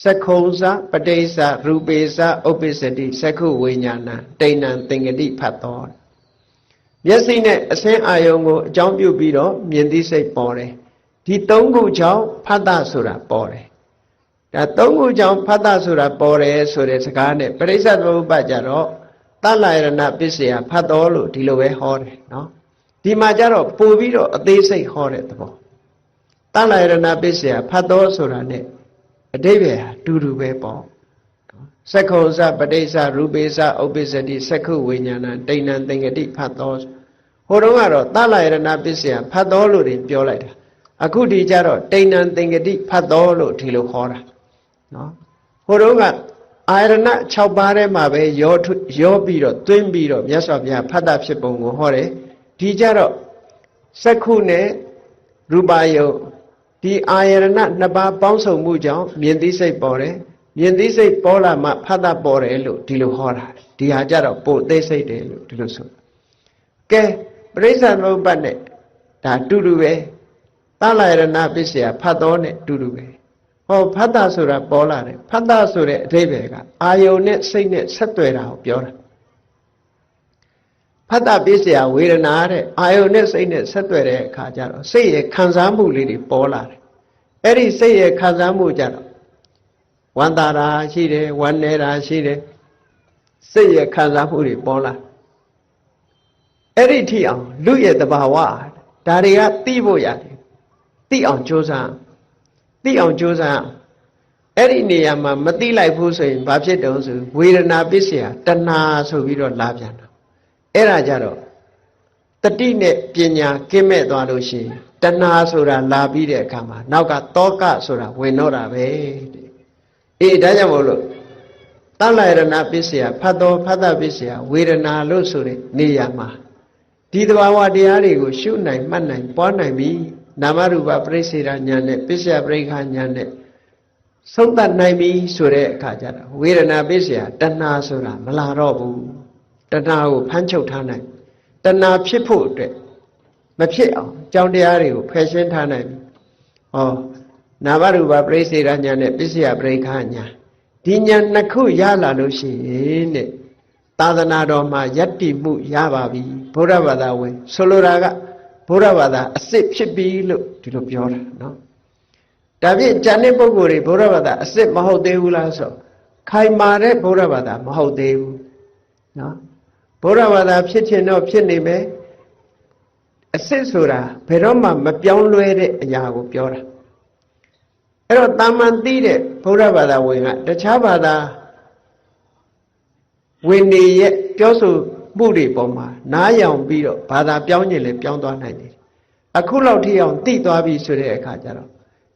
စက္ခုံစပဋိစ္စရူပေစ္စဥပ္ပစ္စတိစက္ခုဝိညာဏတိဏံသင်္ကတိဖတ်တော်မျက်စိနဲ့အစင်းအာယုံကိုအကြောင်းပြုပြီးတော့မြင်သိစိတ်ပေါ်တယ်ဒီသုံးခုကြောင့်ဖတ်တဆိုတာပေါ်တယ်ဒါသုံးခုကြောင့်ဖတ်တဆိုတာပေါ်တယ်ဆိုတဲ့စကားနဲ့ပရိစ္ဆေသမုပ္ပါဒ်ကြတော့သလယရဏပစ္စယဖတ်တော်လို့ဒီလိုပဲဟောတယ်နော်ဒီမှာကြတော့ပို့ပြီးတော့အသေးစိတ်ဟောတဲ့သဘောသလယရဏပစ္စယဖတ်တော်ဆိုတာ ਨੇ အတိပ္ပယ်ဟာတူတူပဲပေါ့စက္ခုံစပဋိစ္စရူပေစ္စဥပ္ပစ္စတိစက္ခုဝိညာဏတိဏံသင်္ကတိဖတ်တော်ဟိုတုန်းကတော့သလယရဏပစ္စယဖတ်တော်လို့တွေပြောလိုက်တာအခုဒီကြတော့တိဏံသင်္ကတိဖတ်တော်လို့ဒီလိုခေါ်တာနော်ဟိုတုန်းကအာရဏ6ပါးထဲမှာပဲရောပြီးတော့တွင်းပြီးတော့မြတ်စွာဘုရားဖတ်တာဖြစ်ပုံကိုဟောတယ်ဒီကြတော့စက္ခုနဲ့ရူပယုတ်ဒီအာယရဏ2ပါးပေါင်းစုံမှုကြောင့်မြင်သိစိတ်ပေါ်တယ်မြင်သိစိတ်ပေါ်လာမှဖတ်တာပေါ်တယ်လို့ဒီလိုဟောတာဒီဟာကြတော့ပို့သိစိတ်တယ်လို့ဒီလိုဆိုတာကဲပရိစ္ဆေသမုပ္ပါဒ်နဲ့ဒါတူတူပဲသလယရဏပစ္စယဖတ်တော်နဲ့တူတူပဲဟောဖတ်တာဆိုတာပေါ်လာတယ်ဖတ်တာဆိုတဲ့အဓိပ္ပာယ်ကအာယုန်နဲ့စိတ်နဲ့ဆက်သွယ်တာကိုပြောတာဖတ်တာပစ္စယဝေဒနာတဲ့အာယုန်နဲ့စိတ်နဲ့ဆက်သွယ်တဲ့အခါကျတော့စိတ်ရဲ့ခံစားမှုလေးတွေပေါ်လာတယ်အဲ့ဒီစိတ်ရဲ့ခံစားမှုကြတော့ဝမ်းသာတာရှိတယ်ဝမ်းနည်းတာရှိတယ်စိတ်ရဲ့ခံစားမှုတွေပေါ်လာအဲ့ဒီထိအောင်လူရဲ့တဘာဝဒါတွေကသိဖို့ရတယ်သိအောင်ကြိုးစားသိအောင်ကြိုးစားအဲ့ဒီနေရာမှာမသိလိုက်ဘူးဆိုရင်ဘာဖြစ်တုံးဆိုဝေဒနာပစ္စယတဏှာဆိုပြီးတော့လာပြန်တာအဲ့ဒါကြတော့တတိနဲ့ပညာကင်းမဲ့သွားလို့ရှိရင်တဏှာဆိုတာလာပြီးတဲ့အခါမှာနောက်ကတောကဆိုတာဝင်တော့တာပဲအေးဒါကြောင့်မို့လို့သလယရဏပစ္စယဖတ်တော်ဖတ်တာပစ္စယဝေဒနာလို့ဆိုတဲ့နေရာမှာဒီသဘာဝတရားတွေကိုရှုနိုင်မှတ်နိုင်ပွားနိုင်ပြီနာမရူပပရိစ္ဆေဒဉာဏ်နဲ့ပစ္စယပရိက္ခဉာဏ်နဲ့ဆုံးသတ်နိုင်ပြီဆိုတဲ့အခါကျတော့ဝေဒနာပစ္စယတဏှာဆိုတာမလာတော့ဘူးတဏှာကိုဖမ်းချုပ်ထားနိုင်တဏှာဖြစ်ဖို့အတွက်မဖြစ်အောင်ကြောင်းတရားတွေကိုဖယ်ရှင်းထားနိုင်ပြီဟောနာမရူပပရိစ္ဆေဒဉာဏ်နဲ့ပစ္စယပရိက္ခဉာဏ်ဒီဉာဏ်နှစ်ခုရလာလို့ရှိရင်တဲ့သာသနာတော်မှာယတ္တိမှုရပါပြီဘုရားဘာသာဝင်ဆိုလိုတာကဘုရားဘာသာအစ်စ်ဖြစ်ပြီလို့ဒီလိုပြောတာနော်ဒါဖြင့်ဉာဏ်နဲ့ပုဂ္ဂိုလ်တွေဘုရားဘာသာအစ်စ်မဟုတ်သေးဘူးလားဆိုခိုင်မာတဲ့ဘုရားဘာသာမဟုတ်သေးဘူးနော်ဘုရားဘာသာဖြစ်ခြင်းတော့ဖြစ်နေမယ်အစ်စ်ဆိုတာဘယ်တော့မှမပြောင်းလဲတဲ့အရာကိုပြောတာအဲ့တော့တာမန်သိတဲ့ဘုရားဘာသာဝင်ကတခြားဘာသာဝင်နေရဲ့ပြောဆိုမှုတွေပေါ်မှာနားယောင်ပြီးတော့ဘာသာပြောင်းခြင်းလည်းပြောင်းသွားနိုင်တယ်အခုလောက်ထိအောင်သိသွားပြီဆိုတဲ့အခါကျတော့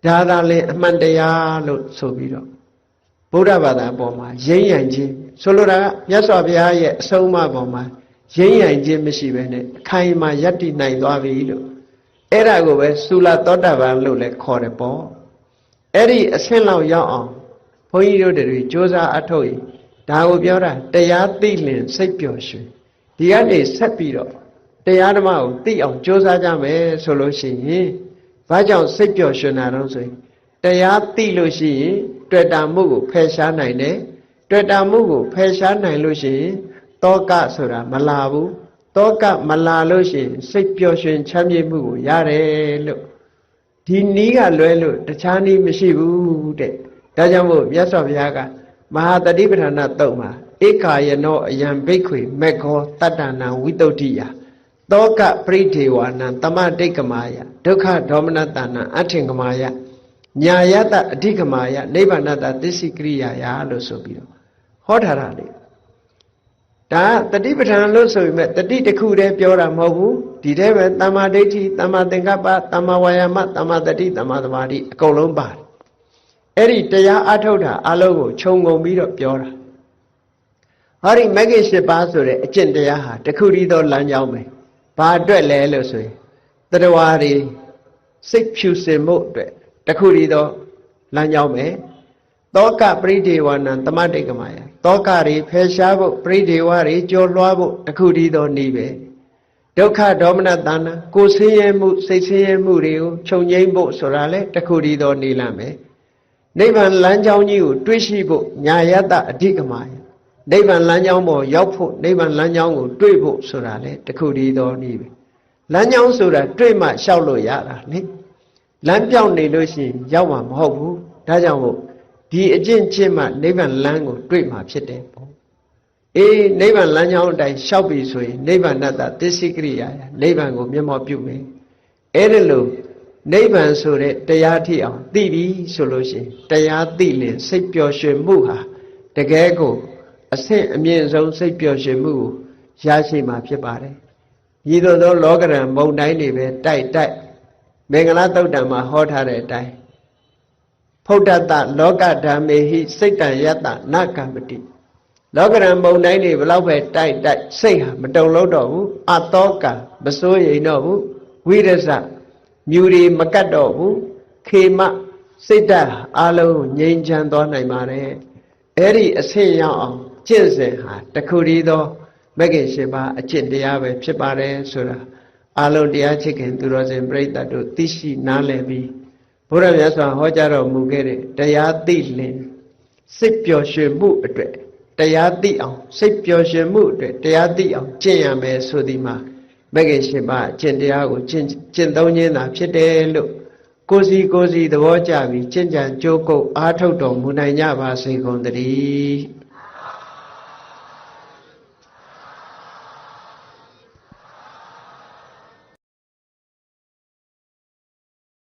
ဒါသာလည်းအမှန်တရားလို့ဆိုပြီးတော့ဗုဒ္ဓဘာသာပေါ်မှာရင်းရံခြင်းဆိုလိုတာကမြတ်စွာဘုရားရဲ့အဆုံးအမပေါ်မှာရင်းရံခြင်းမရှိဘဲနဲ့အခိုင်အမာယက်တည်နိုင်သွားပြီလို့အဲ့ဒါကိုပဲသုလသောတာပန်လို့လည်းခေါ်တယ်ပေါ့အဲ့ဒီအဆင့်လောက်ရောက်အောင်ဘုန်းကြီးတို့တွေကြိုးစားအထောက်ရင်ဒါကိုပြောတာတရားသိလင်စိတ်ပျော်ရွှင်ဒီကနေဆက်ပြီးတော့တရားဓမ္မကိုသိအောင်ကြိုးစားကြမယ်ဆိုလို့ရှိရင်ဘာကြောင့်စိတ်ပျော်ရွှင်တာတော့ဆိုရင်တရားသိလို့ရှိရင်တွေ့တာမှုကိုဖယ်ရှားနိုင်တယ်တွေ့တာမှုကိုဖယ်ရှားနိုင်လို့ရှိရင်တောကဆိုတာမလာဘူးတောကမလာလို့ရှိရင်စိတ်ပျော်ရွှင်ချမ်းမြေ့မှုကိုရတယ်လို့ဒီနည်းကလွဲလို့တခြားနည်းမရှိဘူးတဲ့ဒါကြောင့်မို့မြတ်စွာဘုရားကမဟာတတိပဋ္ဌာနာတုတ်မှာဧကာယနောအယံဘိက္ခွေမေခောတတ္တနာဝိတုဒ္ဓိယတောကပရိဒေဝနံတမတိတ်ကမာယဒုက္ခဒေါမနတနာအထင်ကမာယညာယတအဓိကမာယနိဗ္ဗာနတသစ္စိကရိယာယလို့ဆိုပြီးတော့ဟောထားတာလေဒါတတိပဋ္ဌာန်လို့ဆိုပေမဲ့တတိတစ်ခုတည်းပြောတာမဟုတ်ဘူးဒီထဲပဲတမ္မာဒိဋ္ဌိတမ္မာသင်္ကပ္ပတမ္မာဝါယာမတမ္မာတတိတမ္မာသမာဓိအကုန်လုံးပါတယ်အဲ့ဒီတရားအထုတ်တာအလုံးကိုခြုံငုံပြီးတော့ပြောတာ ဟောဒီမဂ္ဂင်၈ပါးဆိုတဲ့အကျင့်တရားဟာတခုတည်းသောလမ်းကြောင်းပဲဘာအတွက်လဲလို့ဆိုရင်တတဝါတွေစိတ်ဖြူစင်မှုအတွက်တခုတည်းသောလမ်းကြောင်းပဲတောကပရိဒေဝနံသမတိကမယတောကတွေဖယ်ရှားဖို့ပရိဒေဝတွေကြော်လွှားဖို့တခုတည်းသောနည်းပဲဒုက္ခဒေါမနတာနာကိုယ်ဆင်းရဲမှုစိတ်ဆင်းရဲမှုတွေကိုခြုံငိမ့်ဖို့ဆိုတာလေတခုတည်းသောနည်းလမ်းပဲနိဗ္ဗာန်လမ်းကြောင်းကြီးကိုတွေးရှိဖို့ညာယတအဓိကမယနိဗ္ဗာန်လမ်းကြောင်းပေါ်ရောက်ဖို့နိဗ္ဗာန်လမ်းကြောင်းကိုတွေးဖို့ဆိုတာလေတခုတည်းသောနည်းပဲလမ်းကြောင်းဆိုတာတွေးမှလျှောက်လို့ရတာလေလမ်းပြောင်းနေလို့ရှိရင်ရောက်မှာမဟုတ်ဘူးဒါကြောင့်မို့ဒီအကျင့်ချင်းမှနိဗ္ဗာန်လမ်းကိုတွေ့မှာဖြစ်တယ်ပေါ့အေးနိဗ္ဗာန်လမ်းကြောင်းအတိုင်းလျှောက်ပြီဆိုရင်နိဗ္ဗာန်တ္တသစ္စိကရိယာနိဗ္ဗာန်ကိုမျက်မှောက်ပြုမယ်အဲ့ဒါလို့နိဗ္ဗာန်ဆိုတဲ့တရားထိအောင်သိပြီဆိုလို့ရှိရင်တရားသိရင်စိတ်ပျော်ရွှင်မှုဟာတကယ်ကိုအဆင့်အမြင့်ဆုံးစိတ်ပျော်ရွှင်မှုကိုရရှိမှာဖြစ်ပါတယ်ဤသို့သောလောကရန်မုန်တိုင်းတွေပဲတိုက်မင်္ဂလာသုတ်တံမှာဟောထားတဲ့အတိုင်းဖုဒ္ဓတလောကဓမ္မေဟိစိတ်တံယတ္တနကမ္မတိလောကရန်မုန်တိုင်းတွေဘလောက်ပဲတိုက်စိတ်ဟာမတုံလို့တော့ဘူးအတောကမစိုးရိမ်တော့ဘူးဝိရဇမြူတွေမကတ်တော့ဘူးခေမစိတ်ဓာတ်အလုံးငြိမ်းချမ်းသွားနိုင်ပါတယ်အဲ့ဒီအဆင့်ရောက်အောင်ကျင့်စဉ်ဟာတခုတည်းသောမဂ္ဂင်၈ပါးအကျင့်တရားပဲဖြစ်ပါတယ်ဆိုတာအလုံးတရားချစ်ခင်သူတော်စင်ပြိဿတ်တို့သိရှိနားလည်ပြီးဘုရားမြတ်စွာဟောကြားတော်မူခဲ့တဲ့တရားသိလင်စိတ်ပျော်ရွှင်မှုအတွက်တရားသိအောင်စိတ်ပျော်ရွှင်မှုအတွက်တရားသိအောင်ကျင့်ရမယ်ဆိုဒီမှာမဂ္ဂင်၈ပါးအကျင့်တရားကိုကျင့်သုံးခြင်းသာဖြစ်တယ်လို့ကိုယ်စီသဘောကျပြီးကျင့်ကြံကြိုးကုပ်အားထုတ်တော်မူနိုင်ကြပါစေကုန်သတည်း